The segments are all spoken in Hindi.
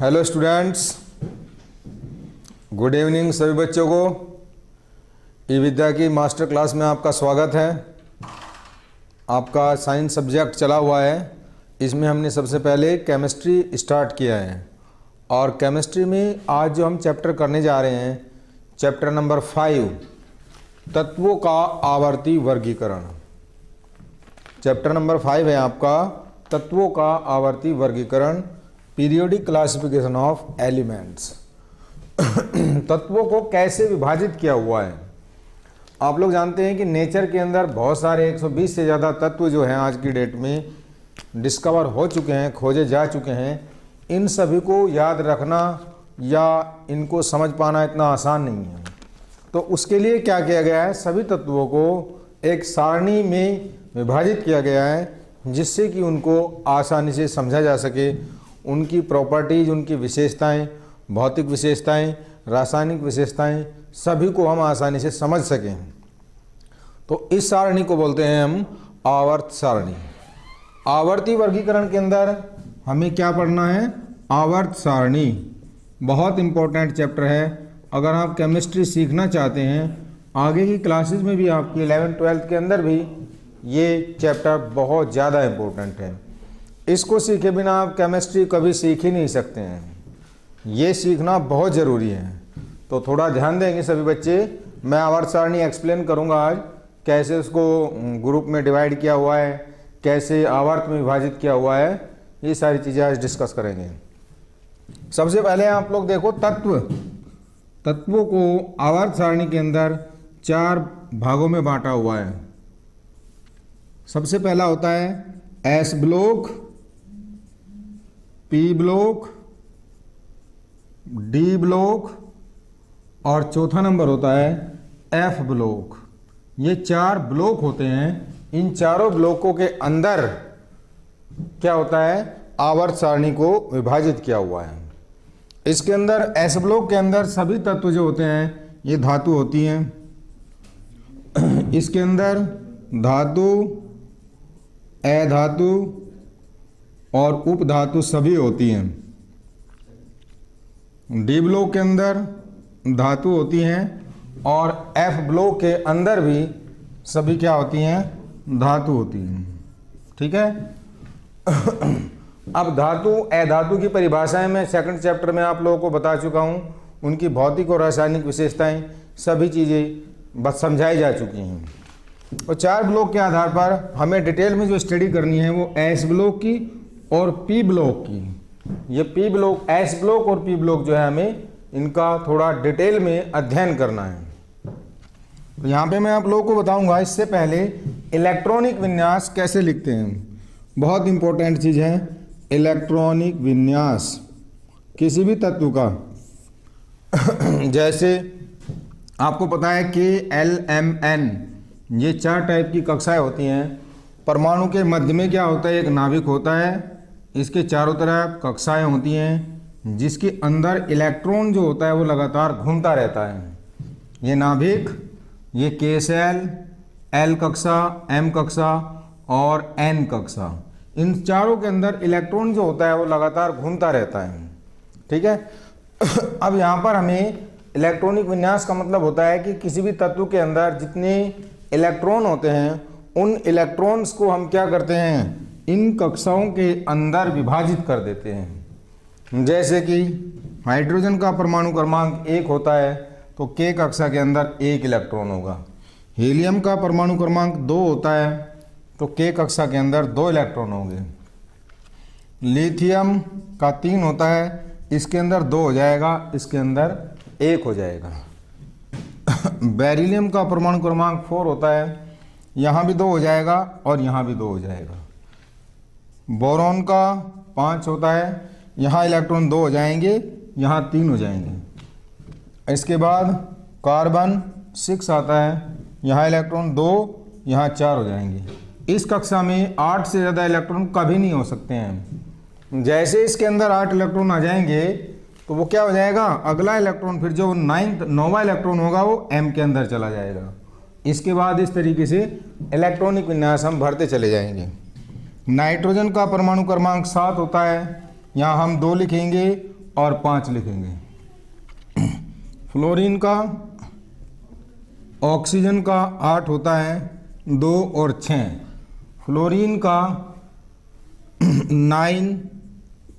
हेलो स्टूडेंट्स, गुड इवनिंग सभी बच्चों को। ई विद्या की मास्टर क्लास में आपका स्वागत है। आपका साइंस सब्जेक्ट चला हुआ है, इसमें हमने सबसे पहले केमिस्ट्री स्टार्ट किया है और केमिस्ट्री में आज जो हम चैप्टर करने जा रहे हैं, चैप्टर नंबर 5, तत्वों का आवर्ती वर्गीकरण। चैप्टर नंबर 5 है आपका तत्वों का आवर्ती वर्गीकरण, पीरियोडिक क्लासिफिकेशन ऑफ एलिमेंट्स। तत्वों को कैसे विभाजित किया हुआ है। आप लोग जानते हैं कि नेचर के अंदर बहुत सारे 120 से ज़्यादा तत्व जो हैं आज की डेट में डिस्कवर हो चुके हैं, खोजे जा चुके हैं। इन सभी को याद रखना या इनको समझ पाना इतना आसान नहीं है। तो उसके लिए क्या किया गया है, सभी तत्वों को एक सारणी में विभाजित किया गया है जिससे कि उनको आसानी से समझा जा सके। उनकी प्रॉपर्टीज़, उनकी विशेषताएं, भौतिक विशेषताएं, रासायनिक विशेषताएं, सभी को हम आसानी से समझ सकें। तो इस सारणी को बोलते हैं हम आवर्त सारणी। आवर्ती वर्गीकरण के अंदर हमें क्या पढ़ना है, आवर्त सारणी। बहुत इम्पोर्टेंट चैप्टर है। अगर आप केमिस्ट्री सीखना चाहते हैं, आगे की क्लासेस में भी आपकी 11th-12th के अंदर भी ये चैप्टर बहुत ज़्यादा इम्पोर्टेंट है। इसको सीखे बिना आप केमिस्ट्री कभी सीख ही नहीं सकते हैं। ये सीखना बहुत ज़रूरी है। तो थोड़ा ध्यान देंगे सभी बच्चे। मैं आवर्त सारणी एक्सप्लेन करूँगा आज, कैसे उसको ग्रुप में डिवाइड किया हुआ है, कैसे आवर्त में विभाजित किया हुआ है, ये सारी चीज़ें आज डिस्कस करेंगे। सबसे पहले आप लोग देखो, तत्वों को आवर्त सारणी के अंदर 4 भागों में बांटा हुआ है। सबसे पहला होता है S block, P block, D block और चौथा नंबर होता है एफ ब्लॉक। ये 4 ब्लॉक होते हैं। इन चारों ब्लॉकों के अंदर क्या होता है, आवर्त सारणी को विभाजित किया हुआ है। इसके अंदर एस ब्लॉक के अंदर सभी तत्व जो होते हैं ये धातु होती हैं। इसके अंदर धातु, अधातु और उपधातु सभी होती हैं। डी ब्लॉक के अंदर धातु होती हैं और एफ ब्लॉक के अंदर भी सभी क्या होती हैं, धातु होती हैं। ठीक है। अब धातु अधातु की परिभाषाएं मैं सेकंड चैप्टर में आप लोगों को बता चुका हूँ। उनकी भौतिक और रासायनिक विशेषताएं सभी चीज़ें बस समझाई जा चुकी हैं। और 4 ब्लॉक के आधार पर हमें डिटेल में जो स्टडी करनी है वो एस ब्लॉक की और पी ब्लॉक की। ये पी ब्लॉक, एस ब्लॉक और पी ब्लॉक जो है हमें इनका थोड़ा डिटेल में अध्ययन करना है। तो यहाँ पे मैं आप लोगों को बताऊंगा, इससे पहले इलेक्ट्रॉनिक विन्यास कैसे लिखते हैं। बहुत इंपॉर्टेंट चीज़ है इलेक्ट्रॉनिक विन्यास किसी भी तत्व का। जैसे आपको पता है कि LMN, ये 4 टाइप की कक्षाएं होती हैं। परमाणु के मध्य में क्या होता है, एक नाभिक होता है। इसके चारों तरफ कक्षाएं होती हैं जिसके अंदर इलेक्ट्रॉन जो होता है वो लगातार घूमता रहता है। ये नाभिक, ये K सेल, L कक्षा, M कक्षा और N कक्षा, इन चारों के अंदर इलेक्ट्रॉन जो होता है वो लगातार घूमता रहता है। ठीक है। अब यहाँ पर हमें इलेक्ट्रॉनिक विन्यास का मतलब होता है कि किसी भी तत्व के अंदर जितने इलेक्ट्रॉन होते हैं उन इलेक्ट्रॉन्स को हम क्या करते हैं, इन कक्षाओं के अंदर विभाजित कर देते हैं। जैसे कि हाइड्रोजन का परमाणु क्रमांक 1 होता है तो K कक्षा के अंदर 1 इलेक्ट्रॉन होगा। हीलियम का परमाणु क्रमांक 2 होता है तो K कक्षा के अंदर 2 इलेक्ट्रॉन होंगे। लिथियम का 3 होता है, इसके अंदर 2 हो जाएगा, इसके अंदर 1 हो जाएगा। बेरिलियम का परमाणु क्रमांक 4 होता है, यहाँ भी 2 हो जाएगा और यहाँ भी 2 हो जाएगा। बोरॉन का 5 होता है, यहाँ इलेक्ट्रॉन 2 हो जाएंगे, यहाँ 3 हो जाएंगे। इसके बाद कार्बन 6 आता है, यहाँ इलेक्ट्रॉन 2, यहाँ 4 हो जाएंगे। इस कक्षा में 8 से ज़्यादा इलेक्ट्रॉन कभी नहीं हो सकते हैं। जैसे इसके अंदर 8 इलेक्ट्रॉन आ जाएंगे तो वो क्या हो जाएगा, अगला इलेक्ट्रॉन फिर जो 9वां इलेक्ट्रॉन होगा वो M के अंदर चला जाएगा। इसके बाद इस तरीके से इलेक्ट्रॉनिक विन्यास हम भरते चले जाएंगे। नाइट्रोजन का परमाणु क्रमांक 7 होता है, यहाँ हम 2 लिखेंगे और 5 लिखेंगे। फ्लोरीन का, ऑक्सीजन का 8 होता है, 2 और 6। फ्लोरीन का 9,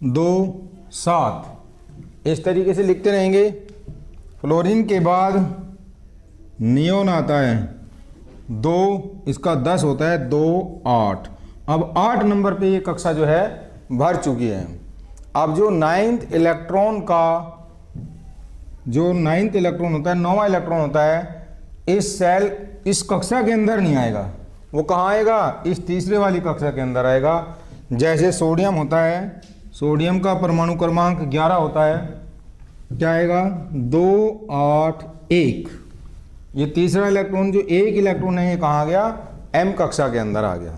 2, 7 इस तरीके से लिखते रहेंगे। फ्लोरीन के बाद नियोन आता है 2, इसका 10 होता है, 2, 8। अब 8 नंबर पे ये कक्षा जो है भर चुकी है। अब जो 9th इलेक्ट्रॉन का, जो 9th इलेक्ट्रॉन होता है, 9वां इलेक्ट्रॉन होता है, इस सेल, इस कक्षा के अंदर नहीं आएगा। वो कहाँ आएगा? इस तीसरे वाली कक्षा के अंदर आएगा। जैसे सोडियम होता है, सोडियम का परमाणु क्रमांक 11 होता है, क्या आएगा? 2, 8, 1। ये तीसरा इलेक्ट्रॉन, जो एक इलेक्ट्रॉन है, ये कहाँ आ गया? एम कक्षा के अंदर आ गया।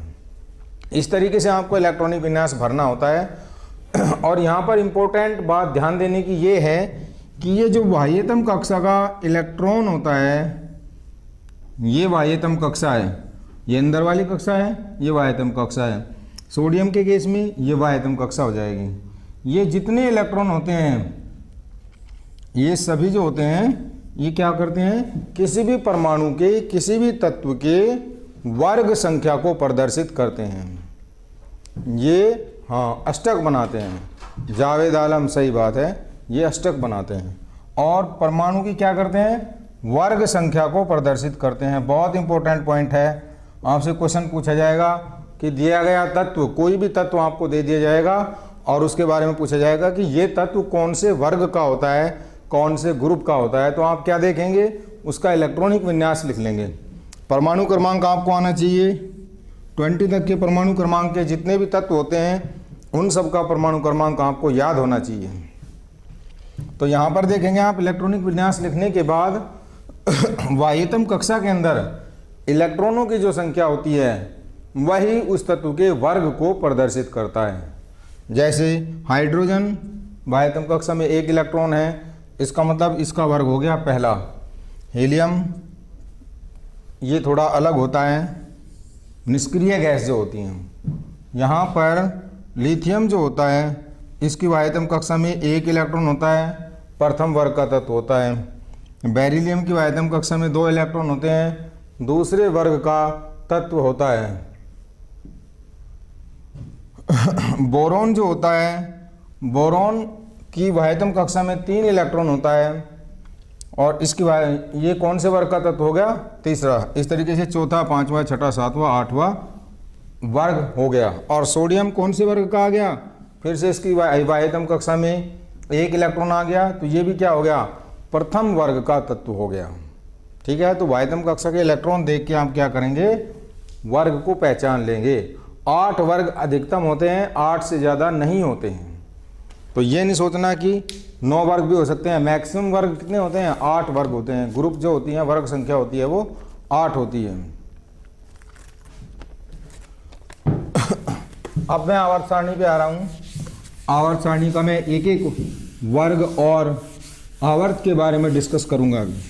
इस तरीके से आपको इलेक्ट्रॉनिक विन्यास भरना होता है। और यहाँ पर इम्पोर्टेंट बात ध्यान देने की ये है कि ये जो बाह्यतम कक्षा का इलेक्ट्रॉन होता है, ये बाह्यतम कक्षा है, ये अंदर वाली कक्षा है, ये बाह्यतम कक्षा है। सोडियम के केस में ये बाह्यतम कक्षा हो जाएगी। ये जितने इलेक्ट्रॉन होते हैं, ये सभी जो होते हैं, ये क्या करते हैं? किसी भी परमाणु के, किसी भी तत्व के वर्ग संख्या को प्रदर्शित करते हैं। ये अष्टक बनाते हैं। जावेद आलम, सही बात है, ये अष्टक बनाते हैं और परमाणु की क्या करते हैं? वर्ग संख्या को प्रदर्शित करते हैं। बहुत इंपॉर्टेंट पॉइंट है। आपसे क्वेश्चन पूछा जाएगा कि दिया गया तत्व, कोई भी तत्व आपको दे दिया जाएगा और उसके बारे में पूछा जाएगा कि ये तत्व कौन से वर्ग का होता है, कौन से ग्रुप का होता है, तो आप क्या देखेंगे? उसका इलेक्ट्रॉनिक विन्यास लिख लेंगे। परमाणु क्रमांक आपको आना चाहिए। 20 तक के परमाणु क्रमांक के जितने भी तत्व होते हैं, उन सब का परमाणु क्रमांक आपको याद होना चाहिए। तो यहाँ पर देखेंगे आप, इलेक्ट्रॉनिक विन्यास लिखने के बाद बाह्यतम कक्षा के अंदर इलेक्ट्रॉनों की जो संख्या होती है, वही उस तत्व के वर्ग को प्रदर्शित करता है। जैसे हाइड्रोजन, बाह्यतम कक्षा में 1 इलेक्ट्रॉन है, इसका मतलब इसका वर्ग हो गया पहला। हीलियम, ये थोड़ा अलग होता है, निष्क्रिय गैस जो होती हैं। यहाँ पर लिथियम जो होता है, इसकी बाह्यतम कक्षा में 1 इलेक्ट्रॉन होता है, प्रथम वर्ग का तत्व होता है। बेरिलियम की बाह्यतम कक्षा में 2 इलेक्ट्रॉन होते हैं, दूसरे वर्ग का तत्व होता है। बोरॉन जो होता है, बोरॉन की बाह्यतम कक्षा में 3 इलेक्ट्रॉन होता है और इसकी ये कौन से वर्ग का तत्व हो गया? तीसरा। इस तरीके से चौथा, 5वां, 6ठा, 7वां, 8वां वर्ग हो गया। और सोडियम कौन से वर्ग का आ गया? फिर से इसकी बाह्यतम कक्षा में 1 इलेक्ट्रॉन आ गया, तो ये भी क्या हो गया? प्रथम वर्ग का तत्व हो गया। ठीक है, तो बाह्यतम कक्षा के इलेक्ट्रॉन देख के आप क्या करेंगे? वर्ग को पहचान लेंगे। 8 वर्ग अधिकतम होते हैं, 8 से ज़्यादा नहीं होते हैं। तो ये नहीं सोचना कि 9 वर्ग भी हो सकते हैं। मैक्सिमम वर्ग कितने होते हैं? 8 वर्ग होते हैं। ग्रुप जो होती हैं, वर्ग संख्या होती है, वो 8 होती है। अब मैं आवर्त सारणी पे आ रहा हूँ। आवर्त सारणी का मैं एक एक वर्ग और आवर्त के बारे में डिस्कस करूँगा अभी।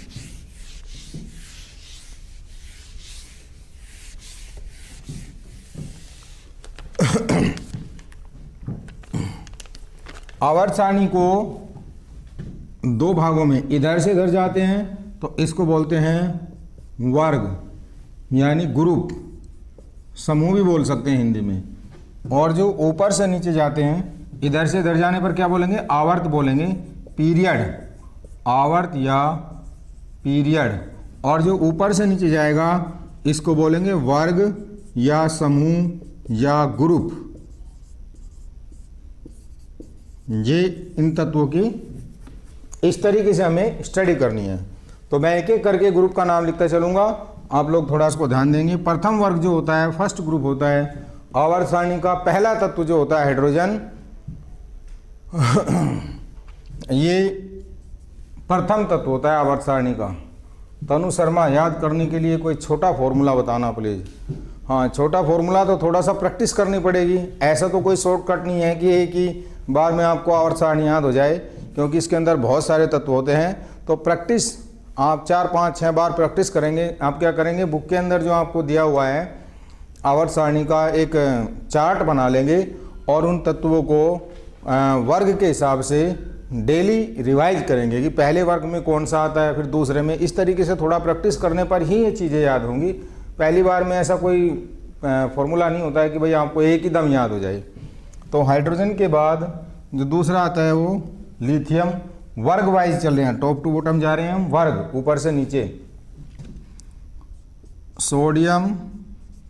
आवर्त सारणी को 2 भागों में इधर से इधर जाते हैं, तो इसको बोलते हैं वर्ग, यानी ग्रुप, समूह भी बोल सकते हैं हिंदी में। और जो ऊपर से नीचे जाते हैं, इधर से इधर जाने पर क्या बोलेंगे? आवर्त बोलेंगे, पीरियड, आवर्त या पीरियड। और जो ऊपर से नीचे जाएगा, इसको बोलेंगे वर्ग या समूह या ग्रुप। ये इन तत्वों की इस तरीके से हमें स्टडी करनी है। तो मैं एक एक करके ग्रुप का नाम लिखता चलूँगा, आप लोग थोड़ा इसको ध्यान देंगे। प्रथम वर्ग जो होता है, फर्स्ट ग्रुप होता है आवर्त सारणी का। पहला तत्व जो होता है हाइड्रोजन, ये प्रथम तत्व होता है आवर्त सारणी का। तनु शर्मा, याद करने के लिए कोई छोटा फॉर्मूला बताना प्लीज़। हाँ, छोटा फॉर्मूला तो थोड़ा सा प्रैक्टिस करनी पड़ेगी। ऐसा तो कोई शॉर्टकट नहीं है कि एक ही बार में आपको आवर्त सारणी याद हो जाए, क्योंकि इसके अंदर बहुत सारे तत्व होते हैं। तो प्रैक्टिस आप 4, 5, 6 बार प्रैक्टिस करेंगे। आप क्या करेंगे? बुक के अंदर जो आपको दिया हुआ है आवर्त सारणी का एक चार्ट बना लेंगे और उन तत्वों को वर्ग के हिसाब से डेली रिवाइज करेंगे कि पहले वर्ग में कौन सा आता है, फिर दूसरे में। इस तरीके से थोड़ा प्रैक्टिस करने पर ही ये चीज़ें याद होंगी। पहली बार में ऐसा कोई फॉर्मूला नहीं होता है कि भाई आपको एक ही दम याद हो जाए। तो हाइड्रोजन के बाद जो दूसरा आता है वो लिथियम। वर्ग वाइज चल रहे हैं, टॉप टू बॉटम जा रहे हैं हम, वर्ग ऊपर से नीचे। सोडियम,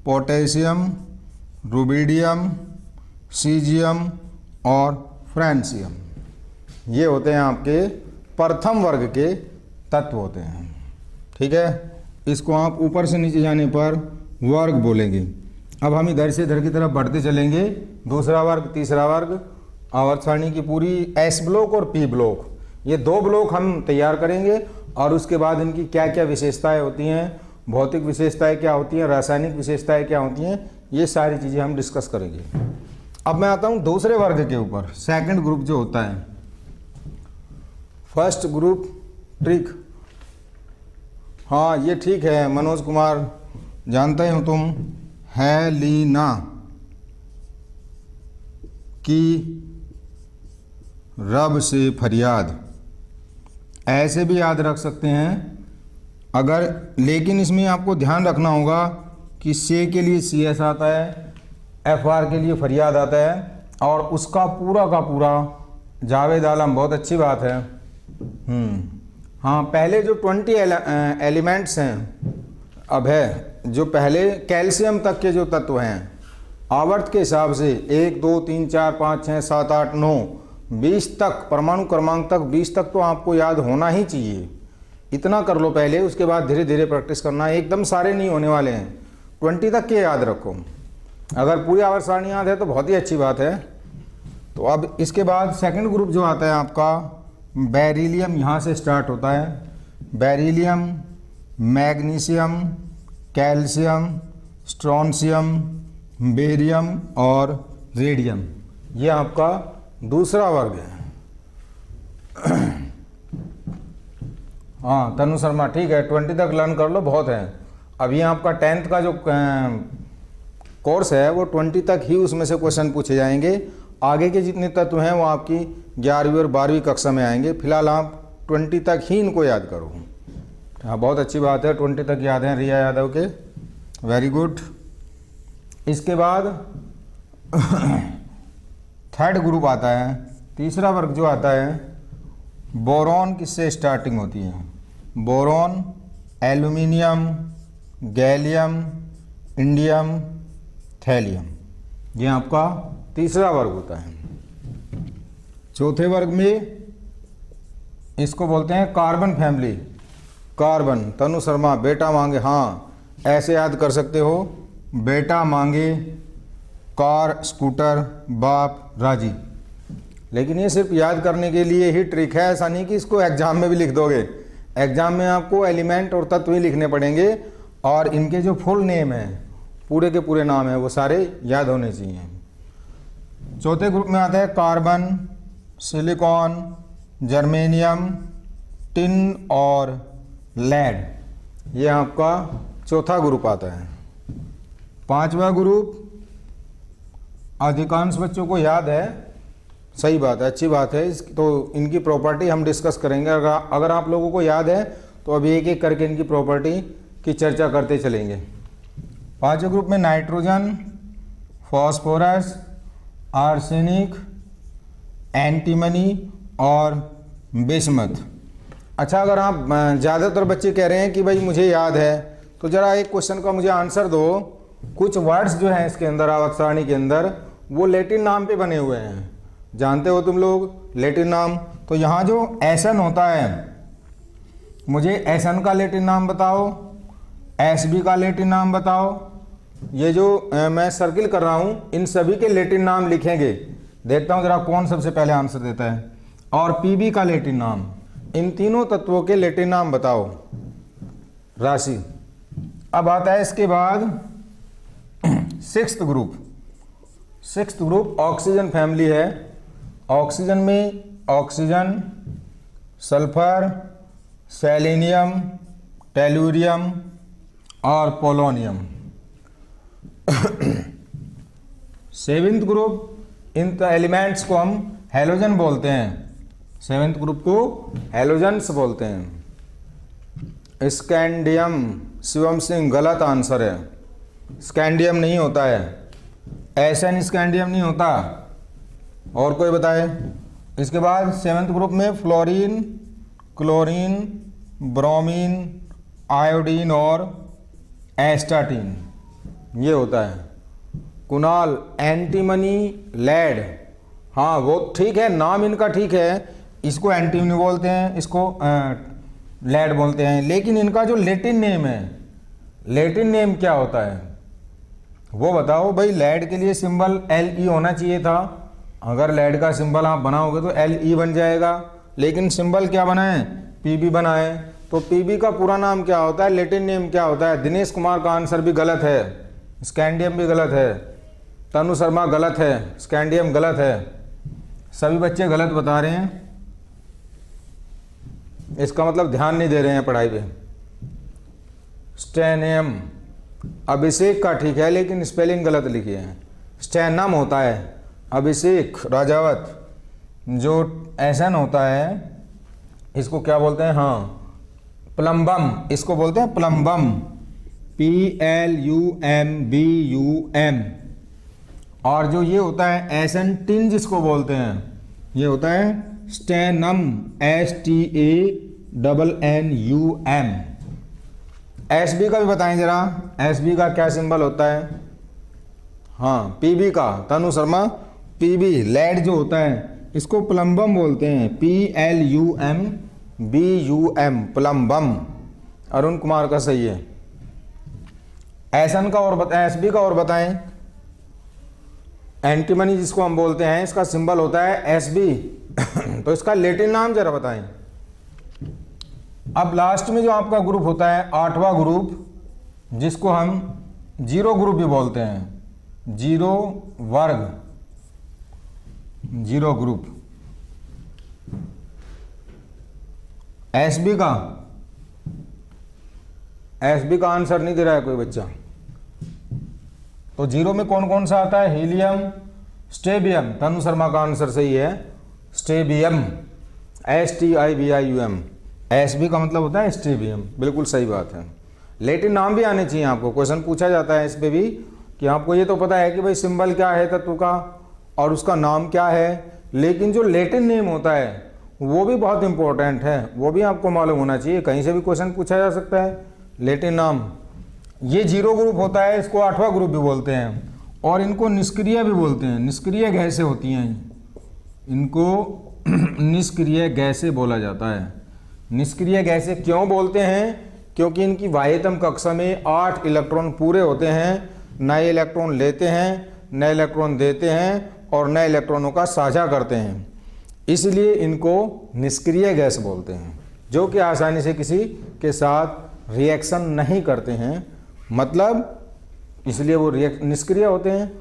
पोटेशियम, रुबिडियम, सीजियम और फ्रांसियम, ये होते हैं आपके प्रथम वर्ग के तत्व होते हैं। ठीक है, इसको आप ऊपर से नीचे जाने पर वर्ग बोलेंगे। अब हम इधर से इधर की तरफ बढ़ते चलेंगे। दूसरा वर्ग, तीसरा वर्ग, आवर्त सारणी की पूरी एस ब्लॉक और पी ब्लॉक, ये 2 ब्लॉक हम तैयार करेंगे और उसके बाद इनकी क्या क्या विशेषताएं होती हैं, भौतिक विशेषताएं क्या होती हैं, रासायनिक विशेषताएं क्या होती हैं, ये सारी चीज़ें हम डिस्कस करेंगे। अब मैं आता हूँ दूसरे वर्ग के ऊपर, सेकंड ग्रुप जो होता है। फर्स्ट ग्रुप ट्रिक, हाँ ये ठीक है मनोज कुमार, जानते हो तुम, हेलिना की रब से फरियाद, ऐसे भी याद रख सकते हैं अगर, लेकिन इसमें आपको ध्यान रखना होगा कि से के लिए सी एस आता है, एफ आर के लिए फरियाद आता है, और उसका पूरा का पूरा जावेद आलम, बहुत अच्छी बात है। हाँ, पहले जो 20 एलिमेंट्स हैं, अब है जो पहले कैल्शियम तक के जो तत्व हैं आवर्त के हिसाब से 1 2 3 4 5 6 7 8 9 20 तक, परमाणु क्रमांक तक 20 तक तो आपको याद होना ही चाहिए। इतना कर लो पहले, उसके बाद धीरे धीरे प्रैक्टिस करना, एकदम सारे नहीं होने वाले हैं। 20 तक के याद रखो, अगर पूरी आवर्त सारणी याद है तो बहुत ही अच्छी बात है। तो अब इसके बाद सेकंड ग्रुप जो आता है आपका बेरिलियम, यहाँ से स्टार्ट होता है। Beryllium, magnesium, calcium, strontium, barium और रेडियम, ये आपका दूसरा वर्ग है। हाँ तनु शर्मा, ठीक है, 20 तक लर्न कर लो, बहुत है। अभी आपका 10th का जो कोर्स है वो 20 तक ही उसमें से क्वेश्चन पूछे जाएंगे। आगे के जितने तत्व हैं वो आपकी 11वीं और 12वीं कक्षा में आएंगे। फिलहाल आप 20 तक ही इनको याद करो। हाँ बहुत अच्छी बात है, 20 तक याद है रिया यादव के, वेरी गुड। इसके बाद थर्ड ग्रुप आता है, तीसरा वर्ग जो आता है, बोरॉन किससे स्टार्टिंग होती है? Boron, aluminium, gallium, indium, thallium, ये आपका तीसरा वर्ग होता है। चौथे वर्ग में इसको बोलते हैं कार्बन फैमिली। कार्बन, तनु शर्मा, बेटा मांगे, हाँ ऐसे याद कर सकते हो, बेटा मांगे, कार, स्कूटर, बाप, राजी। लेकिन ये सिर्फ याद करने के लिए ही ट्रिक है, ऐसा नहीं कि इसको एग्जाम में भी लिख दोगे। एग्जाम में आपको एलिमेंट और तत्व ही लिखने पड़ेंगे और इनके जो फुल नेम है, पूरे के पूरे नाम है, वो सारे याद होने चाहिए। चौथे ग्रुप में आता है कार्बन, सिलिकॉन, जर्मेनियम, टिन और लेड, ये आपका चौथा ग्रुप आता है। पांचवा ग्रुप अधिकांश बच्चों को याद है, सही बात है, अच्छी बात है। तो इनकी प्रॉपर्टी हम डिस्कस करेंगे। अगर आप लोगों को याद है तो अभी एक एक करके इनकी प्रॉपर्टी की चर्चा करते चलेंगे। पांचवें ग्रुप में नाइट्रोजन, फॉस्फोरस, आर्सेनिक, एंटीमनी और बिस्मथ। अच्छा, अगर आप ज़्यादातर बच्चे कह रहे हैं कि भाई मुझे याद है, तो ज़रा एक क्वेश्चन का मुझे आंसर दो। कुछ वर्ड्स जो हैं इसके अंदर, आवर्त सारणी के अंदर, वो लैटिन नाम पे बने हुए हैं, जानते हो तुम लोग लैटिन नाम? तो यहाँ जो एसन होता है, मुझे एसन का लैटिन नाम बताओ, एसबी का लैटिन नाम बताओ। ये जो मैं सर्किल कर रहा हूँ, इन सभी के लैटिन नाम लिखेंगे। देखता हूँ जरा कौन सबसे पहले आंसर देता है। और पीबी का लैटिन नाम, इन तीनों तत्वों के लैटिन नाम बताओ, राशि। अब आता है इसके बाद sixth group. Sixth group oxygen family है। ऑक्सीजन में ऑक्सीजन, सल्फर, सेलेनियम, टेलुरियम और पोलोनियम। सेवेंथ ग्रुप, इन एलिमेंट्स को हम हैलोजन बोलते हैं। 7th ग्रुप को हैलोजेंस बोलते हैं। स्कैंडियम, शिवम सिंह, गलत आंसर है। स्कैंडियम नहीं होता है, एसएन स्कैंडियम नहीं होता। और कोई बताए। इसके बाद 7th ग्रुप में फ्लोरीन, क्लोरीन, ब्रोमीन, आयोडीन और एस्टाटीन ये होता है। कुणाल, एंटीमनी, लेड, हाँ वो ठीक है, नाम इनका ठीक है, इसको एंटीमनी बोलते हैं, इसको लेड बोलते हैं, लेकिन इनका जो लैटिन नेम है, लैटिन नेम क्या होता है वो बताओ भाई। लेड के लिए सिंबल LE होना चाहिए था, अगर लेड का सिंबल आप बनाओगे तो LE बन जाएगा, लेकिन सिंबल क्या बनाए, PB बनाए। तो PB का पूरा नाम क्या होता है, लैटिन नेम क्या होता है। दिनेश कुमार का आंसर भी गलत है, स्कैंडियम भी गलत है। तनु शर्मा गलत है, स्कैंडियम गलत है। सभी बच्चे गलत बता रहे हैं, इसका मतलब ध्यान नहीं दे रहे हैं पढ़ाई पे। स्टेनियम, अभिषेक का ठीक है लेकिन स्पेलिंग गलत लिखी है, स्टेनम होता है। अभिषेक राजावत, जो एसन होता है इसको क्या बोलते हैं, हाँ प्लम्बम, इसको बोलते हैं प्लम्बम, PLUMBUM। और जो ये होता है एसन टिन जिसको बोलते हैं, ये होता है स्टेनम, STANNUM। SB का भी बताएं जरा, SB का क्या सिंबल होता है, हाँ PB का, तनु शर्मा PB। लेड जो होता है इसको प्लम्बम बोलते हैं, PLUMBUM, प्लम्बम। अरुण कुमार का सही है। एसन का और बताएं, SB का और बताएं। एंटीमनी जिसको हम बोलते हैं इसका सिंबल होता है SB। तो इसका लैटिन नाम जरा बताएं। अब लास्ट में जो आपका ग्रुप होता है 8वां ग्रुप, जिसको हम 0 ग्रुप भी बोलते हैं, 0 वर्ग, 0 ग्रुप। SB का आंसर नहीं दे रहा है कोई बच्चा। तो 0 में कौन कौन सा आता है, हीलियम, स्टेबियम। तनु शर्मा का आंसर सही है, स्टेबियम, STIBIUM। SB का मतलब होता है स्टेबियम, बिल्कुल सही बात है। लैटिन नाम भी आने चाहिए आपको, क्वेश्चन पूछा जाता है इस पे भी कि आपको ये तो पता है कि भाई सिंबल क्या है तत्व का और उसका नाम क्या है, लेकिन जो लैटिन नेम होता है वो भी बहुत इंपॉर्टेंट है, वो भी आपको मालूम होना चाहिए। कहीं से भी क्वेश्चन पूछा जा सकता है लैटिन नाम। ये 0 ग्रुप होता है, इसको 8वां ग्रुप भी बोलते हैं, और इनको निष्क्रिय भी बोलते हैं। निष्क्रिय गैसें होती हैं, इनको निष्क्रिय गैसें बोला जाता है। निष्क्रिय गैसें क्यों बोलते हैं, क्योंकि इनकी वाह्यतम कक्षा में 8 इलेक्ट्रॉन पूरे होते हैं, नए इलेक्ट्रॉन लेते हैं, नए इलेक्ट्रॉन देते हैं और नए इलेक्ट्रॉनों का साझा करते हैं, इसलिए इनको निष्क्रिय गैस बोलते हैं, जो कि आसानी से किसी के साथ रिएक्शन नहीं करते हैं, मतलब इसलिए वो निष्क्रिय होते हैं।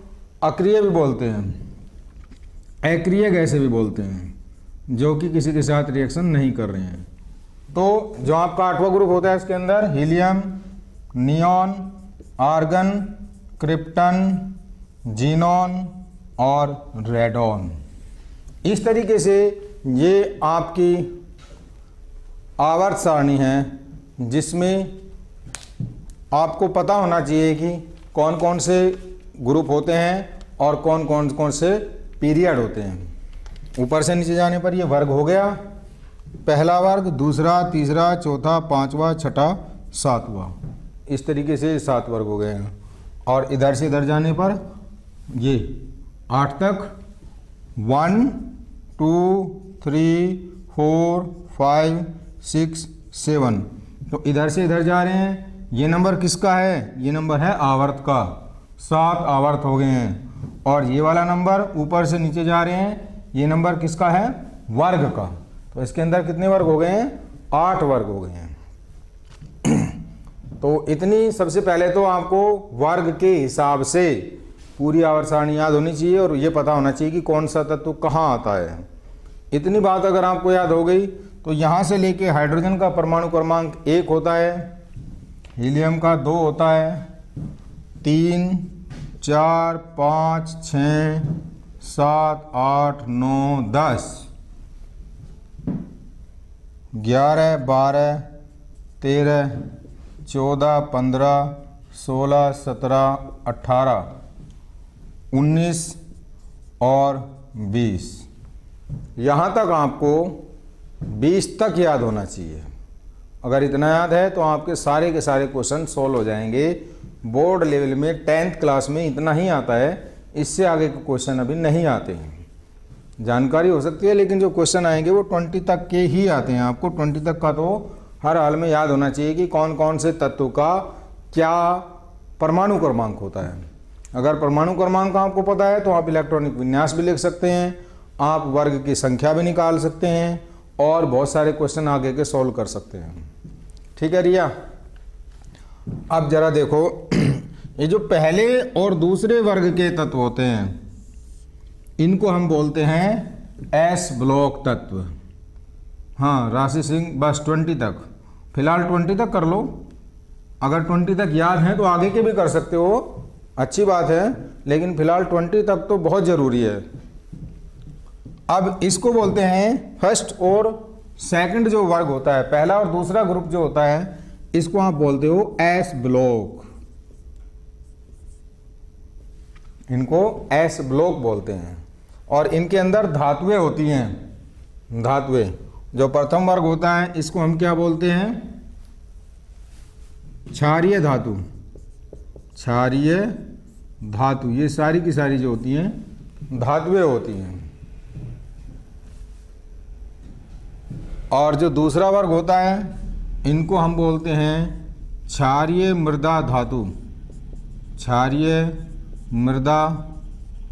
अक्रिय भी बोलते हैं, अक्रिय गैसें भी बोलते हैं, जो कि किसी के साथ रिएक्शन नहीं कर रहे हैं। तो जो आपका 8वां ग्रुप होता है इसके अंदर helium, neon, argon, krypton, xenon और रेडॉन। इस तरीके से ये आपकी आवर्त सारणी है, जिसमें आपको पता होना चाहिए कि कौन कौन से ग्रुप होते हैं और कौन कौन से पीरियड होते हैं। ऊपर से नीचे जाने पर ये वर्ग हो गया, पहला वर्ग, दूसरा, तीसरा, चौथा, 5वां, छठा, 7वां, इस तरीके से 7 वर्ग हो गए हैं। और इधर से इधर जाने पर ये 8 तक 1 2 3 4 5 6 7। तो इधर से इधर जा रहे हैं, ये नंबर किसका है, ये नंबर है आवर्त का, 7 आवर्त हो गए हैं। और ये वाला नंबर ऊपर से नीचे जा रहे हैं, ये नंबर किसका है, वर्ग का। तो इसके अंदर कितने वर्ग हो गए हैं, 8 वर्ग हो गए हैं। तो इतनी, सबसे पहले तो आपको वर्ग के हिसाब से पूरी आवर्त सारणी याद होनी चाहिए और ये पता होना चाहिए कि कौन सा तत्व कहाँ आता है। इतनी बात अगर आपको याद हो गई तो यहाँ से लेके हाइड्रोजन का परमाणु क्रमांक 1 होता है, हीलियम का 2 होता है, 3 4 5 6 7 8 9 10, 11, 12, 13, 14, 15, 16, 17, 18, 19 और 20। यहाँ तक आपको 20 तक याद होना चाहिए। अगर इतना याद है तो आपके सारे के सारे क्वेश्चन सॉल्व हो जाएंगे। बोर्ड लेवल में 10th क्लास में इतना ही आता है, इससे आगे के क्वेश्चन अभी नहीं आते हैं। जानकारी हो सकती है लेकिन जो क्वेश्चन आएंगे वो 20 तक के ही आते हैं। आपको 20 तक का तो हर हाल में याद होना चाहिए कि कौन कौन से तत्व का क्या परमाणु क्रमांक होता है। अगर परमाणु क्रमांक आपको पता है तो आप इलेक्ट्रॉनिक विन्यास भी लिख सकते हैं, आप वर्ग की संख्या भी निकाल सकते हैं और बहुत सारे क्वेश्चन आगे के सॉल्व कर सकते हैं। ठीक है रिया, अब जरा देखो ये जो पहले और दूसरे वर्ग के तत्व होते हैं इनको हम बोलते हैं एस ब्लॉक तत्व। हाँ राशि सिंह, बस 20 तक, फिलहाल 20 तक कर लो। अगर 20 तक याद है तो आगे के भी कर सकते हो, अच्छी बात है, लेकिन फिलहाल 20 तक तो बहुत ज़रूरी है। अब इसको बोलते हैं फर्स्ट और सेकंड जो वर्ग होता है, पहला और दूसरा ग्रुप जो होता है, इसको आप बोलते हो एस ब्लॉक। इनको एस ब्लॉक बोलते हैं और इनके अंदर धातुएं होती हैं। धातुएं, जो प्रथम वर्ग होता है इसको हम क्या बोलते हैं? क्षारीय धातु। क्षारीय धातु, ये सारी की सारी जो होती हैं धातुएं होती हैं। और जो दूसरा वर्ग होता है इनको हम बोलते हैं क्षारीय मृदा धातु। क्षारीय मृदा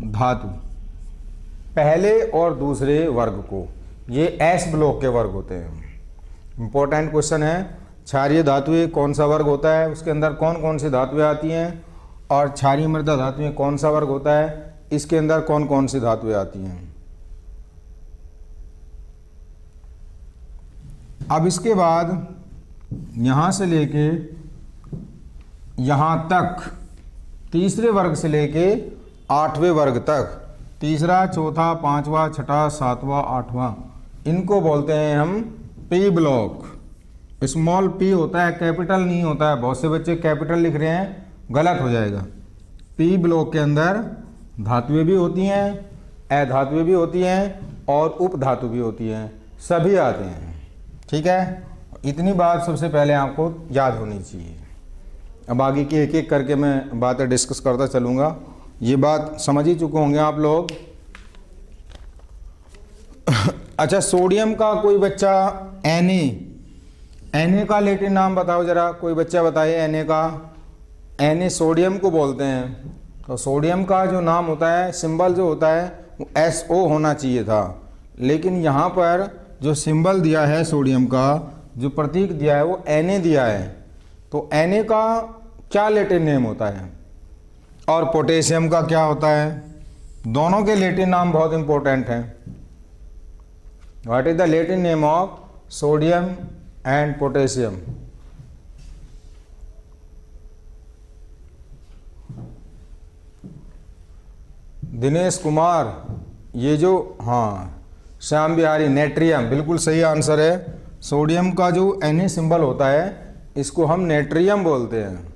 धातु। पहले और दूसरे वर्ग को, ये एस ब्लॉक के वर्ग होते हैं। इंपॉर्टेंट क्वेश्चन है, क्षारीय धातुएं कौन सा वर्ग होता है, उसके अंदर कौन कौन सी धातुएं आती हैं, और क्षारीय मृदा धातुएं कौन सा वर्ग होता है, इसके अंदर कौन कौन सी धातुएं आती हैं। अब इसके बाद यहाँ से लेके यहाँ तक, तीसरे वर्ग से लेके 8वें वर्ग तक, तीसरा, चौथा, पांचवा, छठा, सातवां, आठवां, इनको बोलते हैं हम पी ब्लॉक। स्मॉल पी होता है, कैपिटल नहीं होता है। बहुत से बच्चे कैपिटल लिख रहे हैं, गलत हो जाएगा। पी ब्लॉक के अंदर धातुएं भी होती हैं, अधातुएं भी होती हैं और उपधातु भी होती हैं, सभी आते हैं। ठीक है, इतनी बात सबसे पहले आपको याद होनी चाहिए। अब आगे की एक एक करके मैं बातें डिस्कस करता चलूँगा। ये बात समझ ही चुके होंगे आप लोग। अच्छा, सोडियम का कोई बच्चा Na का लैटिन नाम बताओ जरा, कोई बच्चा बताइए Na का। Na सोडियम को बोलते हैं। तो सोडियम का जो नाम होता है, सिंबल जो होता है वो SO होना चाहिए था, लेकिन यहाँ पर जो सिंबल दिया है सोडियम का, जो प्रतीक दिया है वो Na दिया है। तो Na का क्या लैटिन नेम होता है और पोटेशियम का क्या होता है? दोनों के लैटिन नाम बहुत इंपॉर्टेंट हैं। What is the Latin name of sodium and potassium? Dinesh Kumar, ये जो, हाँ श्याम बिहारी, नेट्रियम, बिल्कुल सही आंसर है। सोडियम का जो Na सिंबल होता है इसको हम नेट्रियम बोलते हैं,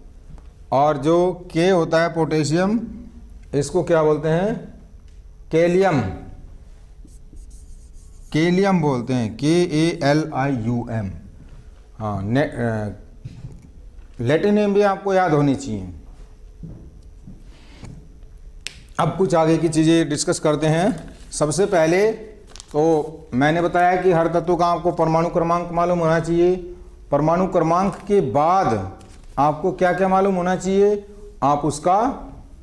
और जो K होता है पोटेशियम, इसको क्या बोलते हैं? कैलियम। कैलियम बोलते हैं, KALIUM। हाँ, लैटिन नेम भी आपको याद होनी चाहिए। अब कुछ आगे की चीज़ें डिस्कस करते हैं। सबसे पहले तो मैंने बताया कि हर तत्व का आपको परमाणु क्रमांक मालूम होना चाहिए। परमाणु क्रमांक के बाद आपको क्या क्या मालूम होना चाहिए? आप उसका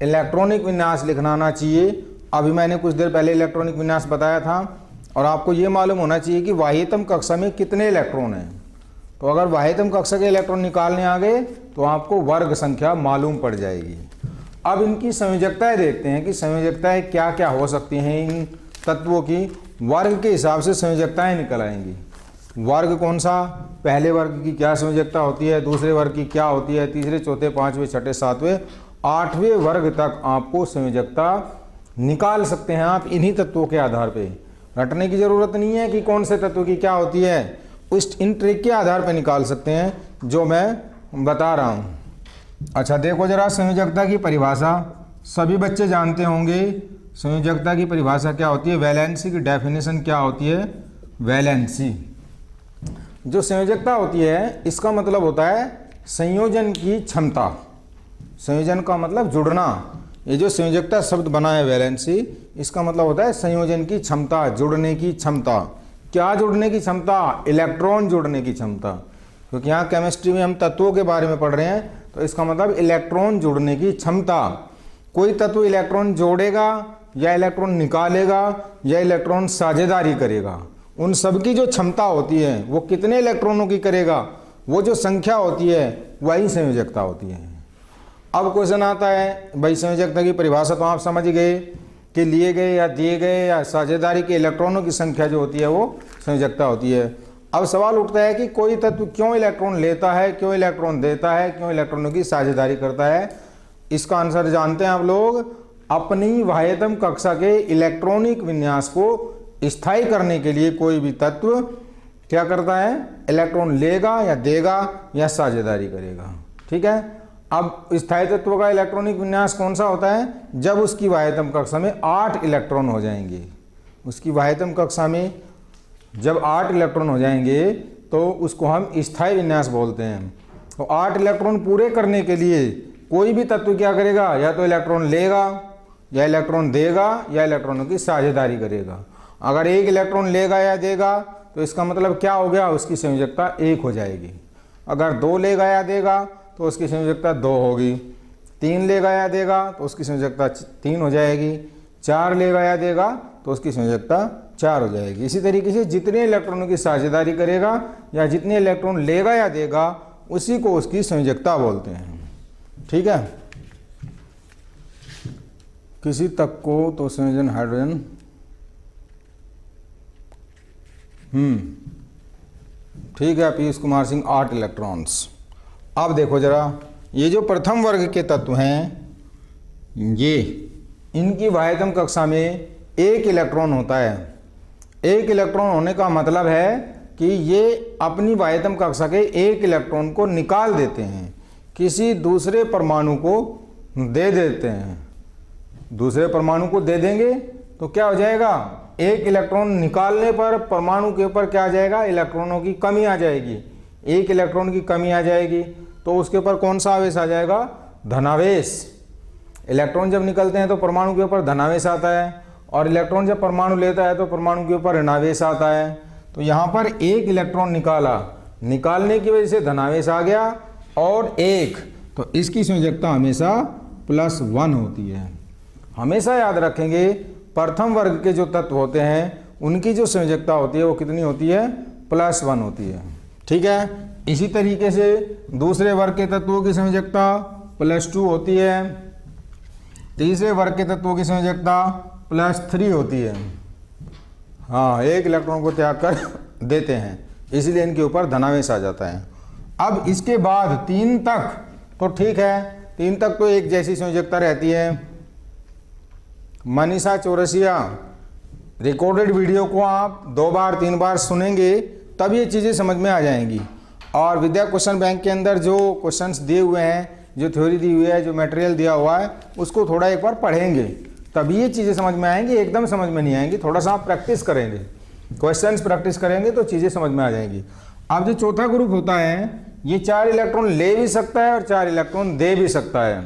इलेक्ट्रॉनिक विन्यास लिखना आना चाहिए। अभी मैंने कुछ देर पहले इलेक्ट्रॉनिक विन्यास बताया था। और आपको ये मालूम होना चाहिए कि बाह्यतम कक्षा में कितने इलेक्ट्रॉन हैं। तो अगर बाह्यतम कक्षा के इलेक्ट्रॉन निकालने आ गए तो आपको वर्ग संख्या मालूम पड़ जाएगी। अब इनकी संयोजकताएं देखते हैं कि संयोजकताएं क्या क्या हो सकती हैं। इन तत्वों की वर्ग के हिसाब से संयोजकताएं निकल आएंगी। वर्ग कौन सा, पहले वर्ग की क्या संयोजकता होती है, दूसरे वर्ग की क्या होती है, तीसरे, चौथे, पाँचवें, छठे, सातवें, 8वें वर्ग तक आपको संयोजकता निकाल सकते हैं आप इन्हीं तत्वों के आधार पे। रटने की ज़रूरत नहीं है कि कौन से तत्व की क्या होती है। उस इन ट्रिक के आधार पर निकाल सकते हैं जो मैं बता रहा हूँ। अच्छा देखो जरा, संयोजकता की परिभाषा सभी बच्चे जानते होंगे। संयोजकता की परिभाषा क्या होती है, वैलेंसी की डेफिनेशन क्या होती है, वैलेंसी। जो संयोजकता होती है इसका मतलब होता है संयोजन की क्षमता। संयोजन का मतलब जुड़ना। ये जो संयोजकता शब्द बना है वैलेंसी, इसका मतलब होता है संयोजन की क्षमता, जुड़ने की क्षमता। क्या जुड़ने की क्षमता, इलेक्ट्रॉन जुड़ने की क्षमता। क्योंकि यहाँ केमिस्ट्री में हम तत्वों के बारे में पढ़ रहे हैं, तो इसका मतलब इलेक्ट्रॉन जुड़ने की क्षमता। कोई तत्व इलेक्ट्रॉन जोड़ेगा या इलेक्ट्रॉन निकालेगा या इलेक्ट्रॉन साझेदारी करेगा, उन सब की जो क्षमता होती है वो कितने इलेक्ट्रॉनों की करेगा, वो जो संख्या होती है वही संयोजकता होती है। अब क्वेश्चन आता है, भाई संयोजकता की परिभाषा तो आप समझ गए कि लिए गए या दिए गए या साझेदारी के इलेक्ट्रॉनों की संख्या जो होती है वो संयोजकता होती है। अब सवाल उठता है कि कोई तत्व क्यों इलेक्ट्रॉन लेता है, क्यों इलेक्ट्रॉन देता है, क्यों इलेक्ट्रॉनों की साझेदारी करता है। इसका आंसर जानते हैं आप लोग। अपनी बाह्यतम कक्षा के इलेक्ट्रॉनिक विन्यास को स्थायी करने के लिए कोई भी तत्व क्या करता है, इलेक्ट्रॉन लेगा या देगा या साझेदारी करेगा। ठीक है। अब स्थायी तत्व का इलेक्ट्रॉनिक विन्यास कौन सा होता है, जब उसकी बाह्यतम कक्षा में 8 इलेक्ट्रॉन हो जाएंगे। उसकी बाह्यतम कक्षा में जब 8 इलेक्ट्रॉन हो जाएंगे तो उसको हम स्थायी विन्यास बोलते हैं। तो 8 इलेक्ट्रॉन पूरे करने के लिए कोई भी तत्व क्या करेगा, या तो इलेक्ट्रॉन लेगा या इलेक्ट्रॉन देगा या इलेक्ट्रॉनों की साझेदारी करेगा। अगर 1 इलेक्ट्रॉन लेगा या देगा तो इसका मतलब क्या हो गया, उसकी संयोजकता 1 हो जाएगी। अगर 2 लेगा या देगा तो उसकी संयोजकता 2 होगी। 3 लेगा या देगा तो उसकी संयोजकता 3 हो जाएगी। 4 लेगा या देगा तो उसकी संयोजकता 4 हो जाएगी। इसी तरीके से जितने इलेक्ट्रॉनों की साझेदारी करेगा या जितने इलेक्ट्रॉन लेगा या देगा उसी को उसकी संयोजकता बोलते हैं। ठीक है। किसी तक को तो संयोजन हाइड्रोजन ठीक है। पीयूष कुमार सिंह 8 इलेक्ट्रॉन्स। अब देखो जरा, ये जो प्रथम वर्ग के तत्व हैं, ये इनकी बाह्यतम कक्षा में 1 इलेक्ट्रॉन होता है। 1 इलेक्ट्रॉन होने का मतलब है कि ये अपनी बाह्यतम कक्षा के 1 इलेक्ट्रॉन को निकाल देते हैं, किसी दूसरे परमाणु को दे देते हैं। दूसरे परमाणु को दे देंगे तो क्या हो जाएगा, 1 इलेक्ट्रॉन निकालने पर परमाणु के ऊपर क्या आ जाएगा, इलेक्ट्रॉनों की कमी आ जाएगी। 1 इलेक्ट्रॉन की कमी आ जाएगी तो उसके ऊपर कौन सा आवेश आ जाएगा, धनावेश। इलेक्ट्रॉन जब निकलते हैं तो परमाणु के ऊपर धनावेश आता है, और इलेक्ट्रॉन जब परमाणु लेता है तो परमाणु के ऊपर ऋणावेश आता है। तो यहाँ पर 1 इलेक्ट्रॉन निकाला, निकालने की वजह से धनावेश आ गया और 1, तो इसकी संयोजकता हमेशा +1 होती है। हमेशा याद रखेंगे प्रथम वर्ग के जो तत्व होते हैं उनकी जो संयोजकता होती है वो कितनी होती है, +1 होती है। ठीक है। इसी तरीके से दूसरे वर्ग के तत्वों की संयोजकता +2 होती है। तीसरे वर्ग के तत्वों की संयोजकता +3 होती है। हाँ, 1 इलेक्ट्रॉन को त्याग कर देते हैं, इसलिए इनके ऊपर धनावेश आ जाता है। अब इसके बाद 3 तक तो ठीक है, 3 तक तो एक जैसी संयोजकता रहती है। मनीषा चौरसिया, रिकॉर्डेड वीडियो को आप 2 बार 3 बार सुनेंगे तब ये चीज़ें समझ में आ जाएंगी। और विद्या क्वेश्चन बैंक के अंदर जो क्वेश्चंस दिए हुए हैं, जो थ्योरी दी हुई है, जो मटेरियल दिया हुआ है, उसको थोड़ा एक बार पढ़ेंगे तभी ये चीज़ें समझ में आएंगी। एकदम समझ में नहीं आएंगी, थोड़ा सा आप प्रैक्टिस करेंगे, क्वेश्चंस प्रैक्टिस करेंगे तो चीज़ें समझ में आ जाएंगी। अब जो चौथा ग्रुप होता है ये 4 इलेक्ट्रॉन ले भी सकता है और 4 इलेक्ट्रॉन दे भी सकता है।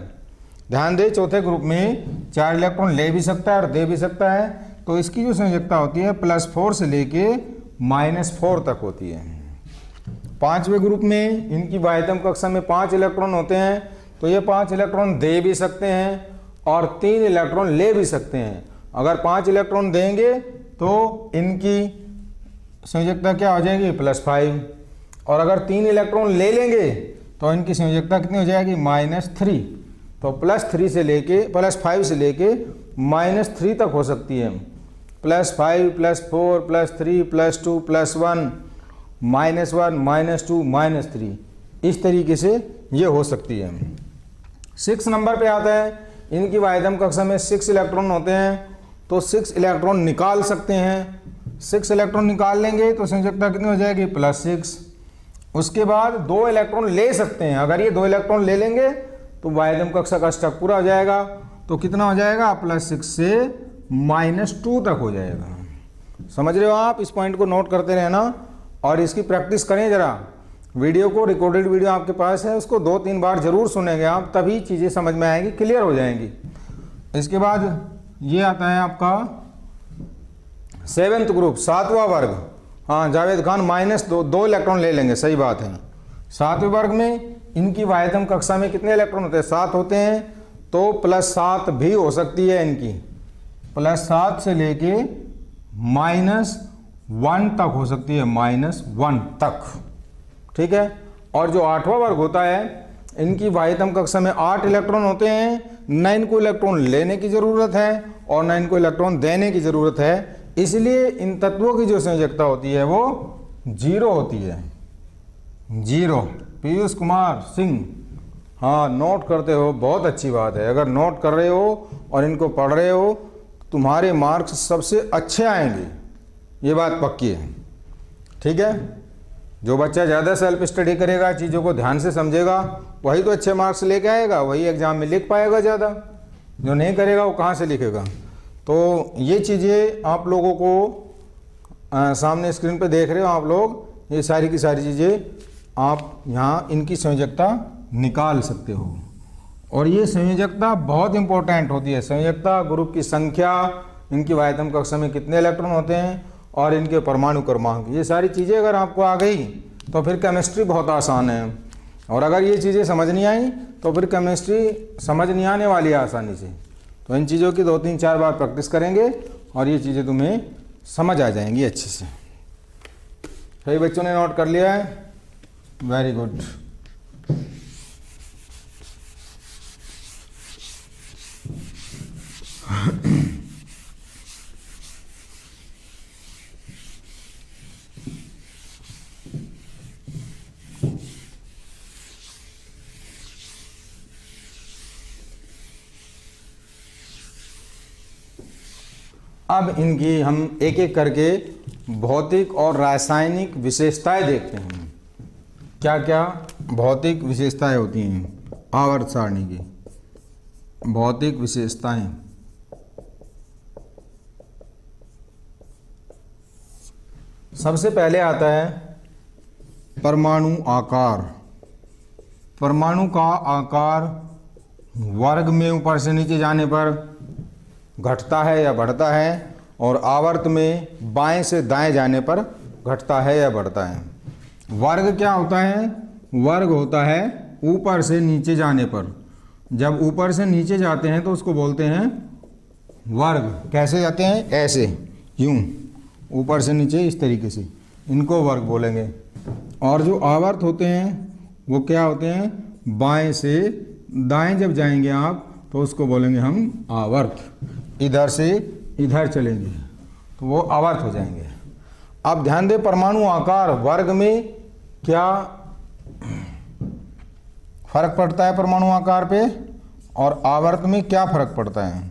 ध्यान दें, चौथे ग्रुप में 4 इलेक्ट्रॉन ले भी सकता है और दे भी सकता है। तो इसकी जो संयोजकता होती है +4 से लेके -4 तक होती है। पांचवें ग्रुप में इनकी बाह्यतम कक्षा में 5 इलेक्ट्रॉन होते हैं, तो ये 5 इलेक्ट्रॉन दे भी सकते हैं और 3 इलेक्ट्रॉन ले भी सकते हैं। अगर 5 इलेक्ट्रॉन देंगे तो इनकी संयोजकता क्या हो जाएगी, +5, और अगर 3 इलेक्ट्रॉन ले लेंगे तो इनकी संयोजकता कितनी हो जाएगी, -3। तो +5 से लेके -3 तक हो सकती है। +5, +4, +3, +2, +1, -1, -2, -3, इस तरीके से ये हो सकती है। 6 नंबर पे आता है, इनकी बाह्यतम कक्षा में 6 इलेक्ट्रॉन होते हैं, तो 6 इलेक्ट्रॉन निकाल सकते हैं। 6 इलेक्ट्रॉन निकाल लेंगे तो संयोजकता कितनी हो जाएगी +6। उसके बाद 2 इलेक्ट्रॉन ले सकते हैं, अगर ये 2 इलेक्ट्रॉन ले लेंगे तो वायदम कक्षा का स्टक पूरा हो जाएगा। तो कितना हो जाएगा +6 से -2 तक हो जाएगा। समझ रहे हो आप? इस पॉइंट को नोट करते रहना और इसकी प्रैक्टिस करें जरा। वीडियो को, रिकॉर्डेड वीडियो आपके पास है, उसको 2-3 बार जरूर सुनेंगे आप, तभी चीज़ें समझ में आएंगी, क्लियर हो जाएंगी। इसके बाद ये आता है आपका 7th ग्रुप, 7वां वर्ग। हाँ जावेद खान, -2 इलेक्ट्रॉन ले लेंगे, सही बात है। 7वें वर्ग में इनकी वायतम कक्षा में कितने इलेक्ट्रॉन होते हैं? 7 होते हैं, तो +7 भी हो सकती है इनकी, +7 से लेके -1 तक हो सकती है, -1 तक, ठीक है। और जो 8वां वर्ग होता है, इनकी वायतम कक्षा में 8 इलेक्ट्रॉन होते हैं, न इनको इलेक्ट्रॉन लेने की ज़रूरत है और न इनको इलेक्ट्रॉन देने की ज़रूरत है, इसलिए इन तत्वों की जो संयोजकता होती है वो 0 होती है, 0। पीयूष कुमार सिंह, हाँ नोट करते हो, बहुत अच्छी बात है। अगर नोट कर रहे हो और इनको पढ़ रहे हो, तुम्हारे मार्क्स सबसे अच्छे आएंगे, ये बात पक्की है, ठीक है। जो बच्चा ज़्यादा सेल्फ स्टडी करेगा, चीज़ों को ध्यान से समझेगा, वही तो अच्छे मार्क्स लेके आएगा, वही एग्ज़ाम में लिख पाएगा ज़्यादा। जो नहीं करेगा वो कहाँ से लिखेगा? तो ये चीज़ें आप लोगों को सामने स्क्रीन पे देख रहे हो आप लोग, ये सारी की सारी चीज़ें आप यहाँ इनकी संयोजकता निकाल सकते हो। और ये संयोजकता बहुत इंपॉर्टेंट होती है। संयोजकता, ग्रुप की संख्या, इनकी वायतम कक्षा में कितने इलेक्ट्रॉन होते हैं और इनके परमाणु क्रमांक, ये सारी चीज़ें अगर आपको आ गई तो फिर केमिस्ट्री बहुत आसान है। और अगर ये चीज़ें समझ नहीं आई तो फिर केमिस्ट्री समझ नहीं आने वाली है आसानी से। तो इन चीज़ों की 2-3-4 बार प्रैक्टिस करेंगे और ये चीज़ें तुम्हें समझ आ जाएंगी अच्छे से। सही बच्चों ने नोट कर लिया है? Very good. अब इनकी हम एक एक करके भौतिक और रासायनिक विशेषताएं देखते हैं। क्या क्या भौतिक विशेषताएं होती हैं आवर्त सारणी की? भौतिक विशेषताएं, सबसे पहले आता है परमाणु आकार। परमाणु का आकार वर्ग में ऊपर से नीचे जाने पर घटता है या बढ़ता है, और आवर्त में बाएं से दाएं जाने पर घटता है या बढ़ता है। वर्ग क्या होता है? वर्ग होता है ऊपर से नीचे जाने पर। जब ऊपर से नीचे जाते हैं तो उसको बोलते हैं वर्ग। कैसे जाते हैं? ऐसे, यूं ऊपर से नीचे, इस तरीके से, इनको वर्ग बोलेंगे। और जो आवर्त होते हैं वो क्या होते हैं? बाएं से दाएं जब जाएंगे आप तो उसको बोलेंगे हम आवर्त। इधर से इधर चलेंगे तो वो आवर्त हो जाएंगे। अब ध्यान दें, परमाणु आकार वर्ग में क्या फर्क पड़ता है परमाणु आकार पे, और आवर्त में क्या फर्क पड़ता है?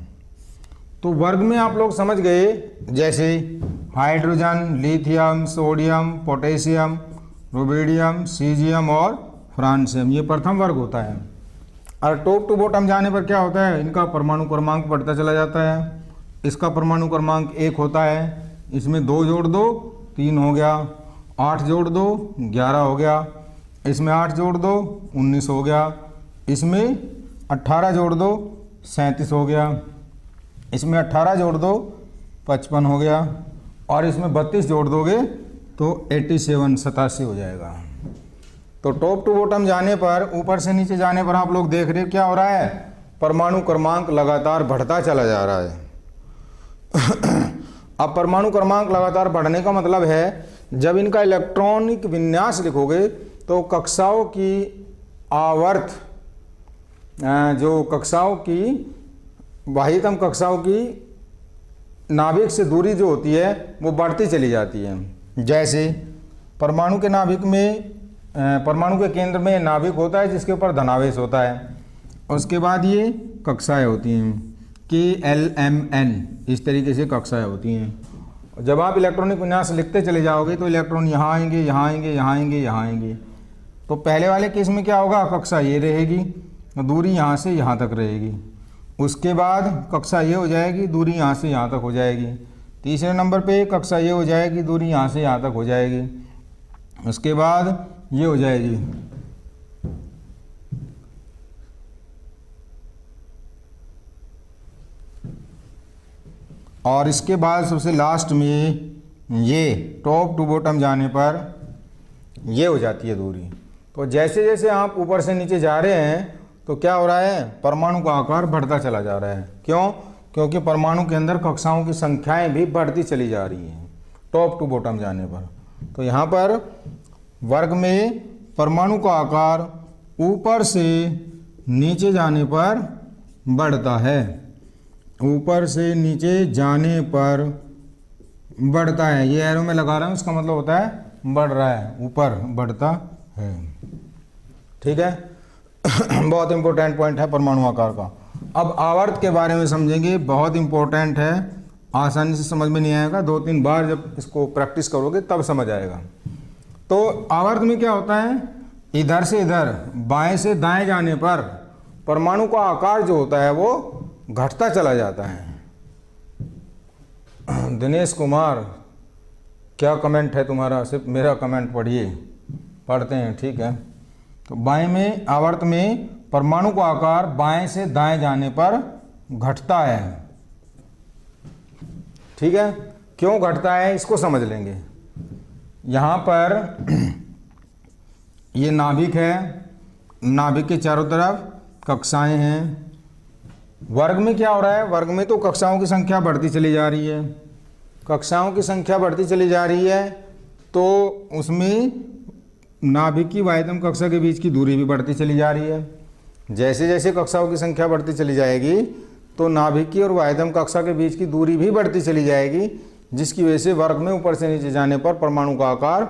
तो वर्ग में आप लोग समझ गए, जैसे hydrogen, lithium, sodium, potassium, rubidium, caesium और फ्रांसियम, ये प्रथम वर्ग होता है। और टॉप टू बॉटम जाने पर क्या होता है? इनका परमाणु क्रमांक बढ़ता चला जाता है। इसका परमाणु क्रमांक 1 होता है, इसमें 2 जोड़ दो 3 हो गया, 8 जोड़ दो 11 हो गया, इसमें 8 जोड़ दो 19 हो गया, इसमें 18 जोड़ दो 37 हो गया, इसमें 18 जोड़ दो 55 हो गया, और इसमें 32 जोड़ दोगे तो 87 हो जाएगा। तो टॉप टू बॉटम जाने पर, ऊपर से नीचे जाने पर आप लोग देख रहे हो क्या हो रहा है? परमाणु क्रमांक लगातार बढ़ता चला जा रहा है। अब परमाणु क्रमांक लगातार बढ़ने का मतलब है, जब इनका इलेक्ट्रॉनिक विन्यास लिखोगे तो कक्षाओं की आवर्त, जो कक्षाओं की बाह्यतम कक्षाओं की नाभिक से दूरी जो होती है वो बढ़ती चली जाती है। जैसे परमाणु के नाभिक में, परमाणु के केंद्र में नाभिक होता है जिसके ऊपर धनावेश होता है, उसके बाद ये कक्षाएं होती हैं, KLMN, इस तरीके से कक्षाएं होती हैं। जब आप इलेक्ट्रॉनिक विन्यास लिखते चले जाओगे तो इलेक्ट्रॉन यहाँ आएंगे, यहाँ आएंगे, यहाँ आएंगे, यहाँ आएंगे। तो पहले वाले केस में क्या होगा, कक्षा ये रहेगी, दूरी यहाँ से यहाँ तक रहेगी। उसके बाद कक्षा ये हो जाएगी, दूरी यहाँ से यहाँ तक हो जाएगी। तीसरे नंबर पे कक्षा ये हो जाएगी, दूरी यहाँ से यहाँ तक हो जाएगी। उसके बाद ये हो जाएगी। और इसके बाद सबसे लास्ट में ये टॉप टू बॉटम जाने पर ये हो जाती है दूरी। तो जैसे जैसे आप ऊपर से नीचे जा रहे हैं तो क्या हो रहा है, परमाणु का आकार बढ़ता चला जा रहा है। क्यों? क्योंकि परमाणु के अंदर कक्षाओं की संख्याएं भी बढ़ती चली जा रही हैं टॉप टू बॉटम जाने पर। तो यहाँ पर वर्ग में परमाणु का आकार ऊपर से नीचे जाने पर बढ़ता है, ऊपर से नीचे जाने पर बढ़ता है। ये एरो में लगा रहा हूँ, इसका मतलब होता है बढ़ रहा है, ऊपर बढ़ता है। ठीक है बहुत इंपॉर्टेंट पॉइंट है परमाणु आकार का। अब आवर्त के बारे में समझेंगे, बहुत इंपॉर्टेंट है, आसानी से समझ में नहीं आएगा, 2-3 बार जब इसको प्रैक्टिस करोगे तब समझ आएगा। तो आवर्त में क्या होता है, इधर से इधर, बाएं से दाएं जाने पर परमाणु का आकार जो होता है वो घटता चला जाता है। दिनेश कुमार, क्या कमेंट है तुम्हारा, सिर्फ मेरा कमेंट पढ़िए, पढ़ते हैं, ठीक है। तो बाएं में, आवर्त में परमाणु का आकार बाएं से दाएं जाने पर घटता है। ठीक है, क्यों घटता है इसको समझ लेंगे। यहाँ पर ये नाभिक है, नाभिक के चारों तरफ कक्षाएं हैं। वर्ग में क्या हो रहा है, वर्ग में तो कक्षाओं की संख्या बढ़ती चली जा रही है, कक्षाओं की संख्या बढ़ती चली जा रही है, तो उसमें नाभिक की वाह्यतम कक्षा के बीच की दूरी भी बढ़ती चली जा रही है। जैसे जैसे कक्षाओं की संख्या बढ़ती चली जाएगी तो नाभिक की और वाह्यतम कक्षा के बीच की दूरी भी बढ़ती चली जाएगी, जिसकी वजह से वर्ग में ऊपर से नीचे जाने पर परमाणु का आकार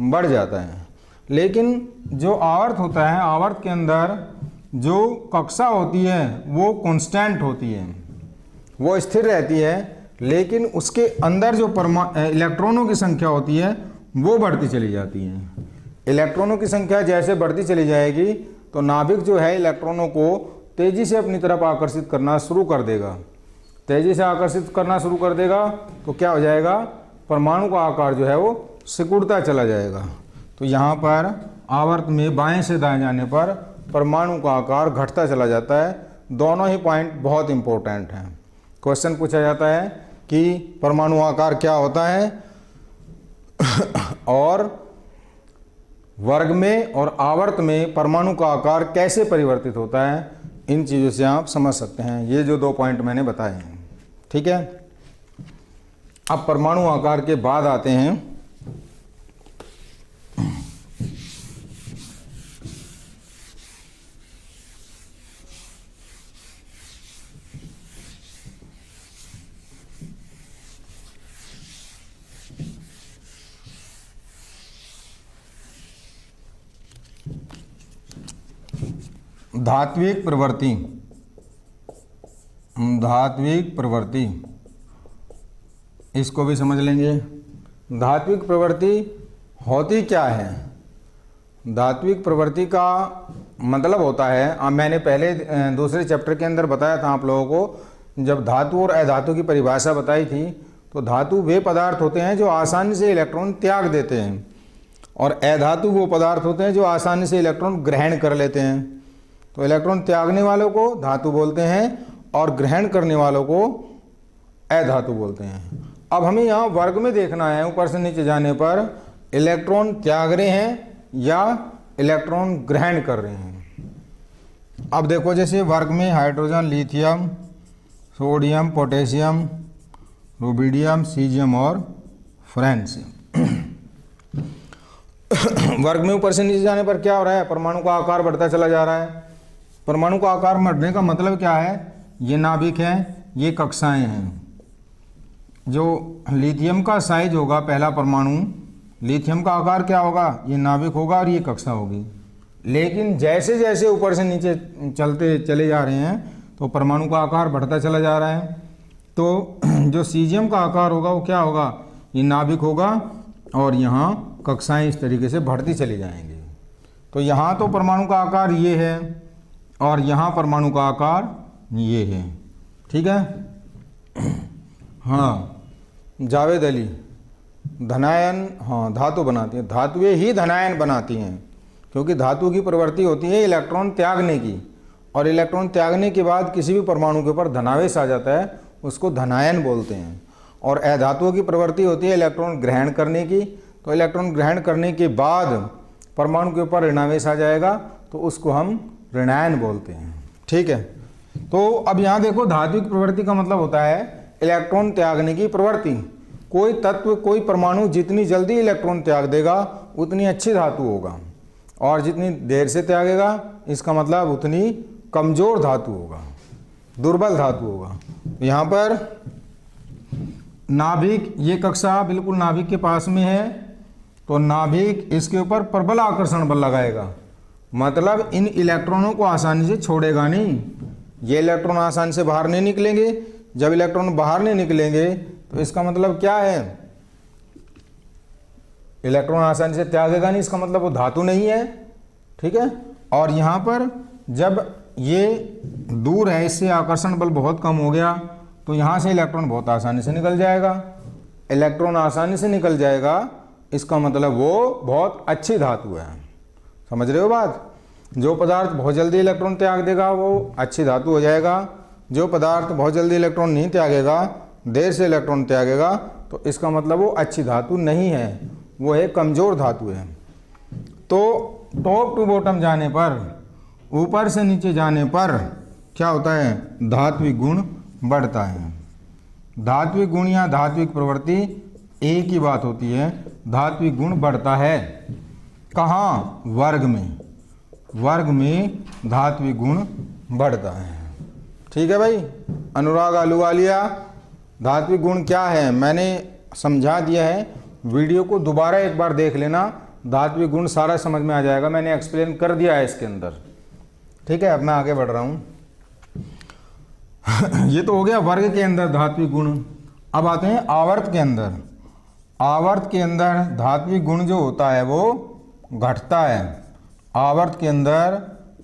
बढ़ जाता है। लेकिन जो आवर्त होता है, आवर्त के अंदर जो कक्षा होती है वो कांस्टेंट होती है, वो स्थिर रहती है, लेकिन उसके अंदर जो इलेक्ट्रॉनों की संख्या होती है वो बढ़ती चली जाती है। इलेक्ट्रॉनों की संख्या जैसे बढ़ती चली जाएगी तो नाभिक जो है इलेक्ट्रॉनों को तेज़ी से अपनी तरफ आकर्षित करना शुरू कर देगा। तेज़ी से आकर्षित करना शुरू कर देगा तो क्या हो जाएगा, परमाणु का आकार जो है वो सिकुड़ता चला जाएगा। तो यहाँ पर आवर्त में बाएं से दाएं जाने पर परमाणु का आकार घटता चला जाता है। दोनों ही पॉइंट बहुत इंपॉर्टेंट हैं। क्वेश्चन पूछा जाता है कि परमाणु आकार क्या होता है और वर्ग में और आवर्त में परमाणु का आकार कैसे परिवर्तित होता है, इन चीज़ों से आप समझ सकते हैं। ये जो 2 पॉइंट मैंने बताए हैं, ठीक है। अब परमाणु आकार के बाद आते हैं धात्विक प्रवृत्ति। धात्विक प्रवृत्ति, इसको भी समझ लेंगे। धात्विक प्रवृत्ति होती क्या है? धात्विक प्रवृत्ति का मतलब होता है, मैंने पहले दूसरे चैप्टर के अंदर बताया था आप लोगों को, जब धातु और अधातु की परिभाषा बताई थी, तो धातु वे पदार्थ होते हैं जो आसानी से इलेक्ट्रॉन त्याग देते हैं और अधातु वो पदार्थ होते हैं जो आसानी से इलेक्ट्रॉन ग्रहण कर लेते हैं। तो इलेक्ट्रॉन त्यागने वालों को धातु बोलते हैं और ग्रहण करने वालों को अधातु बोलते हैं। अब हमें यहाँ वर्ग में देखना है, ऊपर से नीचे जाने पर इलेक्ट्रॉन त्याग रहे हैं या इलेक्ट्रॉन ग्रहण कर रहे हैं। अब देखो, जैसे वर्ग में hydrogen, lithium, sodium, potassium, rubidium, caesium और फ्रांसियम। वर्ग में ऊपर से नीचे जाने पर क्या हो रहा है, परमाणु का आकार बढ़ता चला जा रहा है। परमाणु का आकार बढ़ने का मतलब क्या है, ये नाभिक है, ये कक्षाएं हैं। जो लिथियम का साइज होगा, पहला परमाणु, लिथियम का आकार क्या होगा, ये नाभिक होगा और ये कक्षा होगी। लेकिन जैसे जैसे ऊपर से नीचे चलते चले जा रहे हैं तो परमाणु का आकार बढ़ता चला जा रहा है। तो जो सीजियम का आकार होगा वो क्या होगा, ये नाभिक होगा और यहाँ कक्षाएं इस तरीके से बढ़ती चली जाएंगी। तो यहाँ तो परमाणु का आकार ये है और यहाँ परमाणु का आकार ये है, ठीक है। हाँ जावेद अली, धनायन, हाँ धातु बनाती हैं, धातुएं ही धनायन बनाती हैं, क्योंकि धातु की प्रवृत्ति होती है इलेक्ट्रॉन त्यागने की, और इलेक्ट्रॉन त्यागने के बाद किसी भी परमाणु के ऊपर धनावेश आ जाता है उसको धनायन बोलते हैं। और अधातुओं की प्रवृत्ति होती है इलेक्ट्रॉन ग्रहण करने की, तो इलेक्ट्रॉन ग्रहण करने के बाद परमाणु के ऊपर ऋणावेश आ जाएगा तो उसको हम ऋणायन बोलते हैं, ठीक है। तो अब यहाँ देखो, धातु की प्रवृत्ति का मतलब होता है इलेक्ट्रॉन त्यागने की प्रवृत्ति। कोई तत्व, कोई परमाणु जितनी जल्दी इलेक्ट्रॉन त्याग देगा उतनी अच्छी धातु होगा, और जितनी देर से त्यागेगा इसका मतलब उतनी कमज़ोर धातु होगा, दुर्बल धातु होगा। यहाँ पर नाभिक, ये कक्षा बिल्कुल नाभिक के पास में है, तो नाभिक इसके ऊपर प्रबल आकर्षण बल लगाएगा, मतलब इन इलेक्ट्रॉनों को आसानी से छोड़ेगा नहीं। ये इलेक्ट्रॉन आसानी से बाहर नहीं निकलेंगे। जब इलेक्ट्रॉन बाहर नहीं निकलेंगे तो इसका मतलब क्या है, इलेक्ट्रॉन आसानी से त्यागेगा नहीं, इसका मतलब वो धातु नहीं है, ठीक है। और यहाँ पर जब ये दूर है, इससे आकर्षण बल बहुत कम हो गया, तो यहाँ से इलेक्ट्रॉन बहुत आसानी से निकल जाएगा। इलेक्ट्रॉन आसानी से निकल जाएगा, इसका मतलब वो बहुत अच्छी धातु है। समझ रहे हो बात? जो पदार्थ बहुत जल्दी इलेक्ट्रॉन त्याग देगा वो अच्छी धातु हो जाएगा। जो पदार्थ बहुत जल्दी इलेक्ट्रॉन नहीं त्यागेगा, देर से इलेक्ट्रॉन त्यागेगा, तो इसका मतलब वो अच्छी धातु नहीं है, वो एक कमज़ोर धातु है। तो टॉप टू बॉटम जाने पर, ऊपर से नीचे जाने पर क्या होता है, धात्विक गुण बढ़ता है। धात्विक गुण या धात्विक प्रवृत्ति एक ही बात होती है, धात्विक गुण बढ़ता है। कहाँ? वर्ग में। वर्ग में धात्विक गुण बढ़ता है, ठीक है भाई। अनुराग आलूवालिया, धात्विक गुण क्या है मैंने समझा दिया है, वीडियो को दोबारा एक बार देख लेना, धात्विक गुण सारा समझ में आ जाएगा, मैंने एक्सप्लेन कर दिया है इसके अंदर, ठीक है। अब मैं आगे बढ़ रहा हूँ। ये तो हो गया वर्ग के अंदर धात्विक गुण। अब आते हैं आवर्त के अंदर। आवर्त के अंदर धात्विक गुण जो होता है वो घटता है। आवर्त के अंदर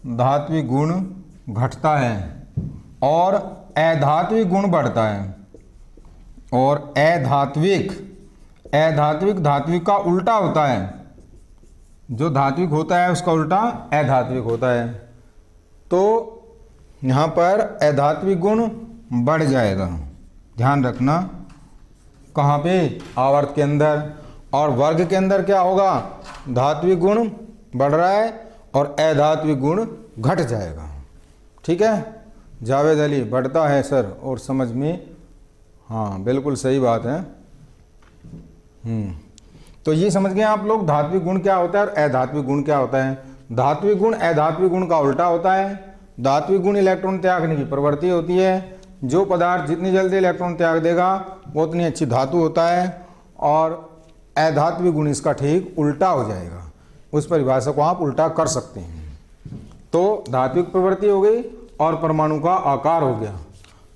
धात्विक गुण घटता है और अधात्विक गुण बढ़ता है। और अधात्विक धात्विक का उल्टा होता है, जो धात्विक होता है उसका उल्टा अधात्विक होता है। तो यहाँ पर अधात्विक गुण बढ़ जाएगा, ध्यान रखना। कहाँ पे? आवर्त के अंदर। और वर्ग के अंदर क्या होगा, धात्विक गुण बढ़ रहा है और अधात्विक गुण घट जाएगा, ठीक है। जावेद अली, बढ़ता है सर, और समझ में, हाँ बिल्कुल सही बात है। तो ये समझ गए आप लोग धात्विक गुण क्या होता है और अधात्विक गुण क्या होता है। धात्विक गुण अधात्विक गुण का उल्टा होता है। धात्विक गुण इलेक्ट्रॉन त्यागने की प्रवृत्ति होती है। जो पदार्थ जितनी जल्दी इलेक्ट्रॉन त्याग देगा वो उतनी अच्छी धातु होता है, और अधात्विक गुण इसका ठीक उल्टा हो जाएगा। उस परिभाषा को आप उल्टा कर सकते हैं। तो धात्विक प्रवृत्ति हो गई और परमाणु का आकार हो गया।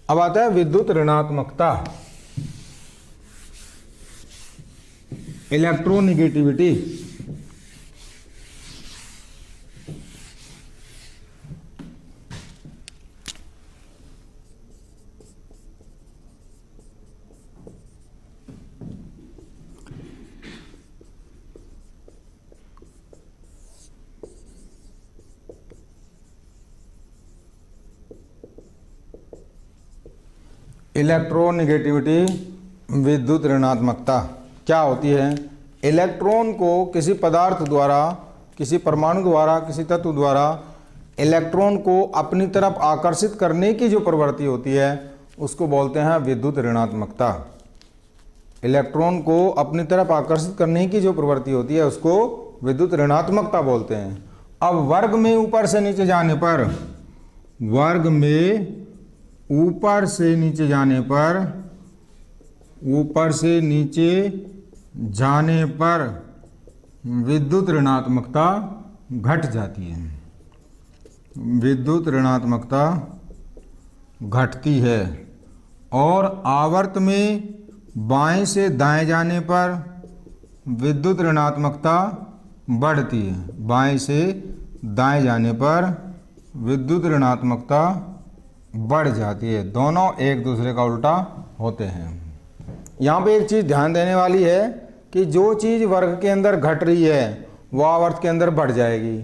अब आता है विद्युत ऋणात्मकता, इलेक्ट्रोनिगेटिविटी। इलेक्ट्रोनिगेटिविटी, विद्युत ऋणात्मकता क्या होती है? इलेक्ट्रॉन को किसी पदार्थ द्वारा, किसी परमाणु द्वारा, किसी तत्व द्वारा इलेक्ट्रॉन को अपनी तरफ आकर्षित करने की जो प्रवृत्ति होती है उसको बोलते हैं विद्युत ऋणात्मकता। इलेक्ट्रॉन को अपनी तरफ आकर्षित करने की जो प्रवृत्ति होती है उसको विद्युत ऋणात्मकता बोलते हैं। अब वर्ग में ऊपर से नीचे जाने पर, वर्ग में ऊपर से नीचे जाने पर, ऊपर से नीचे जाने पर विद्युत ऋणात्मकता घट जाती है। विद्युत ऋणात्मकता घटती है और आवर्त में बाएं से दाएं जाने पर विद्युत ऋणात्मकता बढ़ती है। बाएं से दाएं जाने पर विद्युत ऋणात्मकता बढ़ जाती है। दोनों एक दूसरे का उल्टा होते हैं। यहाँ पे एक चीज़ ध्यान देने वाली है कि जो चीज़ वर्ग के अंदर घट रही है वो आवर्त के अंदर बढ़ जाएगी,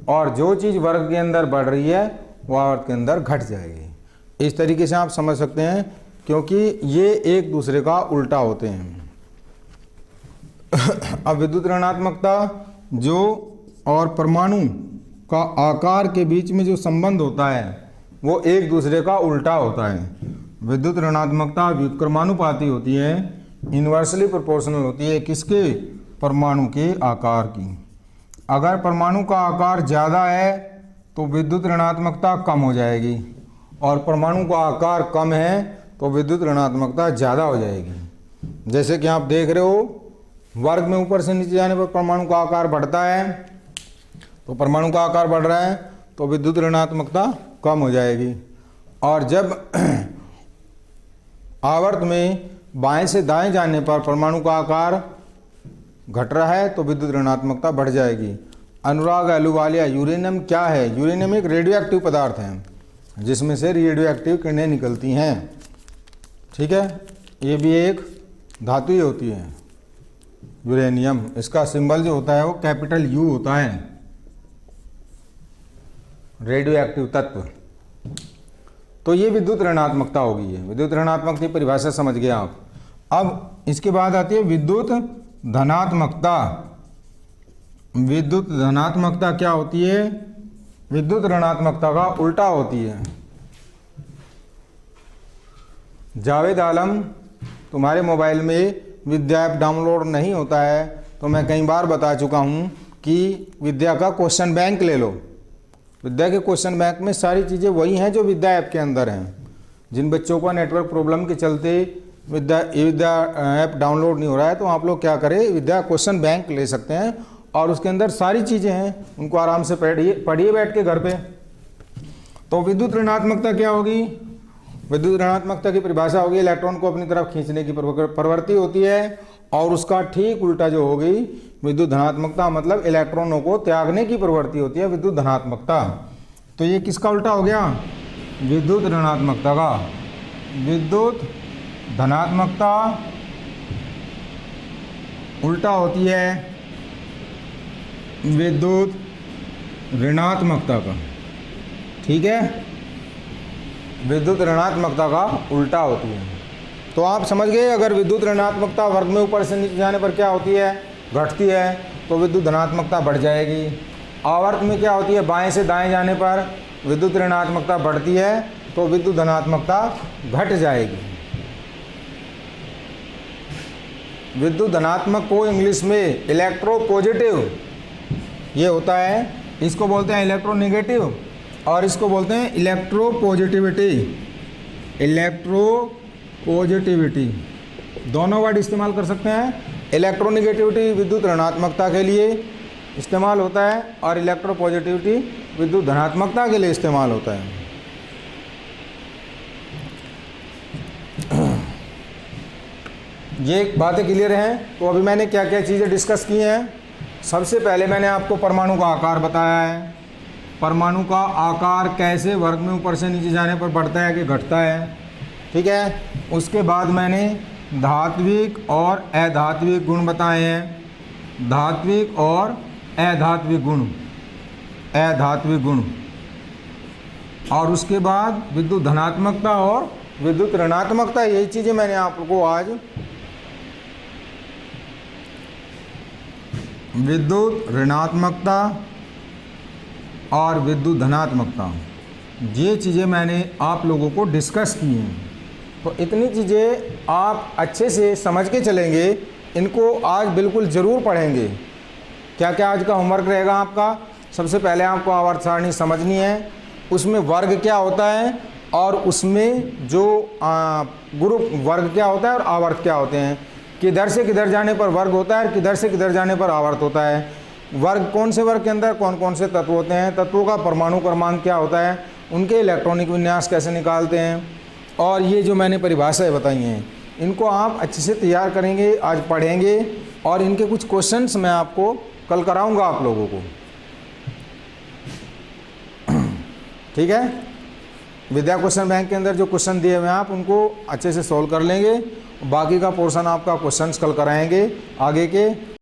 और जो चीज़ वर्ग के अंदर बढ़ रही है वो आवर्त के अंदर घट जाएगी। इस तरीके से आप समझ सकते हैं, क्योंकि ये एक दूसरे का उल्टा होते हैं। अब विद्युत ऋणात्मकता जो और परमाणु का आकार के बीच में जो संबंध होता है वो एक दूसरे का उल्टा होता है। विद्युत ऋणात्मकता व्युत्क्रमानुपाती होती है, इन्वर्सली प्रोपोर्शनल होती है। किसके? परमाणु के आकार की। अगर परमाणु का आकार ज़्यादा है तो विद्युत ऋणात्मकता कम हो जाएगी, और परमाणु का आकार कम है तो विद्युत ऋणात्मकता ज़्यादा हो जाएगी। जैसे कि आप देख रहे हो, वर्ग में ऊपर से नीचे जाने पर परमाणु का आकार बढ़ता है, तो परमाणु का आकार बढ़ रहा है तो विद्युत ऋणात्मकता कम हो जाएगी। और जब आवर्त में बाएं से दाएं जाने पर परमाणु का आकार घट रहा है तो विद्युत ऋणात्मकता बढ़ जाएगी। अनुराग अहलूवालिया, यूरेनियम क्या है? यूरेनियम एक रेडियो एक्टिव पदार्थ है जिसमें से रेडियो एक्टिव किरणें निकलती हैं। ठीक है, ये भी एक धातु ही होती है यूरेनियम। इसका सिंबल जो होता है वो कैपिटल यू होता है, रेडियो एक्टिव तत्व। तो ये विद्युत ऋणात्मकता होगी। है विद्युत ऋणात्मक की परिभाषा समझ गए आप। अब इसके बाद आती है विद्युत धनात्मकता। विद्युत धनात्मकता क्या होती है? विद्युत ऋणात्मकता का उल्टा होती है। जावेद आलम, तुम्हारे मोबाइल में विद्या ऐप डाउनलोड नहीं होता है तो मैं कई बार बता चुका हूँ कि विद्या का क्वेश्चन बैंक ले लो। विद्या के क्वेश्चन बैंक में सारी चीज़ें वही हैं जो विद्या ऐप के अंदर हैं। जिन बच्चों का नेटवर्क प्रॉब्लम के चलते विद्या ऐप डाउनलोड नहीं हो रहा है तो आप लोग क्या करें, विद्या क्वेश्चन बैंक ले सकते हैं और उसके अंदर सारी चीज़ें हैं, उनको आराम से पढ़िए बैठ के घर पे। तो विद्युत ऋणात्मकता क्या होगी? विद्युत ऋणात्मकता की परिभाषा होगी इलेक्ट्रॉन को अपनी तरफ खींचने की प्रवृत्ति होती है, और उसका ठीक उल्टा जो होगी विद्युत धनात्मकता, मतलब इलेक्ट्रॉनों को त्यागने की प्रवृत्ति होती है विद्युत धनात्मकता। तो ये किसका उल्टा हो गया? विद्युत ऋणात्मकता का। विद्युत धनात्मकता उल्टा होती है विद्युत ऋणात्मकता का। ठीक है, विद्युत ऋणात्मकता का उल्टा होती है। तो आप समझ गए, अगर विद्युत ऋणात्मकता वर्ग में ऊपर से नीचे जाने पर क्या होती है? घटती है, तो विद्युत धनात्मकता बढ़ जाएगी। आवर्त में क्या होती है? बाएं से दाएं जाने पर विद्युत ऋणात्मकता बढ़ती है तो विद्युत धनात्मकता घट जाएगी। विद्युत धनात्मक को इंग्लिश में इलेक्ट्रोपॉजिटिव ये होता है, इसको बोलते हैं इलेक्ट्रोनेगेटिव, और इसको बोलते हैं इलेक्ट्रोपॉजिटिविटी। इलेक्ट्रोपॉजिटिविटी दोनों वर्ड इस्तेमाल कर सकते हैं। इलेक्ट्रोनेगेटिविटी विद्युत ऋणात्मकता के लिए इस्तेमाल होता है और इलेक्ट्रोपॉजिटिविटी विद्युत धनात्मकता के लिए इस्तेमाल होता है। ये बातें क्लियर हैं? तो अभी मैंने क्या क्या चीज़ें डिस्कस की हैं। सबसे पहले मैंने आपको परमाणु का आकार बताया है। परमाणु का आकार कैसे वर्ग में ऊपर से नीचे जाने पर बढ़ता है कि घटता है। ठीक है, उसके बाद मैंने धात्विक और अधात्विक गुण बताए हैं। धात्विक और अधात्विक गुण, अधात्विक गुण, और उसके बाद विद्युत धनात्मकता और विद्युत ऋणात्मकता। यही चीज़ें मैंने आपको आज विद्युत ऋणात्मकता और विद्युत धनात्मकता, ये चीज़ें मैंने आप लोगों को डिस्कस की हैं। तो इतनी चीज़ें आप अच्छे से समझ के चलेंगे, इनको आज बिल्कुल ज़रूर पढ़ेंगे। क्या क्या आज का होमवर्क रहेगा आपका? सबसे पहले आपको आवर्त सारणी समझनी है, उसमें वर्ग क्या होता है और उसमें जो ग्रुप वर्ग क्या होता है और आवर्त क्या होते हैं। किधर से किधर जाने पर वर्ग होता है और किधर से किधर जाने पर आवर्त होता है। वर्ग कौन से वर्ग के अंदर कौन कौन से तत्व होते हैं, तत्वों का परमाणु क्रमांक क्या होता है, उनके इलेक्ट्रॉनिक विन्यास कैसे निकालते हैं, और ये जो मैंने परिभाषाएं बताई हैं इनको आप अच्छे से तैयार करेंगे, आज पढ़ेंगे और इनके कुछ क्वेश्चंस मैं आपको कल कराऊंगा आप लोगों को। ठीक है, विद्या क्वेश्चन बैंक के अंदर जो क्वेश्चन दिए हुए हैं आप उनको अच्छे से सॉल्व कर लेंगे। बाकी का पोर्शन आपका क्वेश्चंस कल कराएंगे आगे के।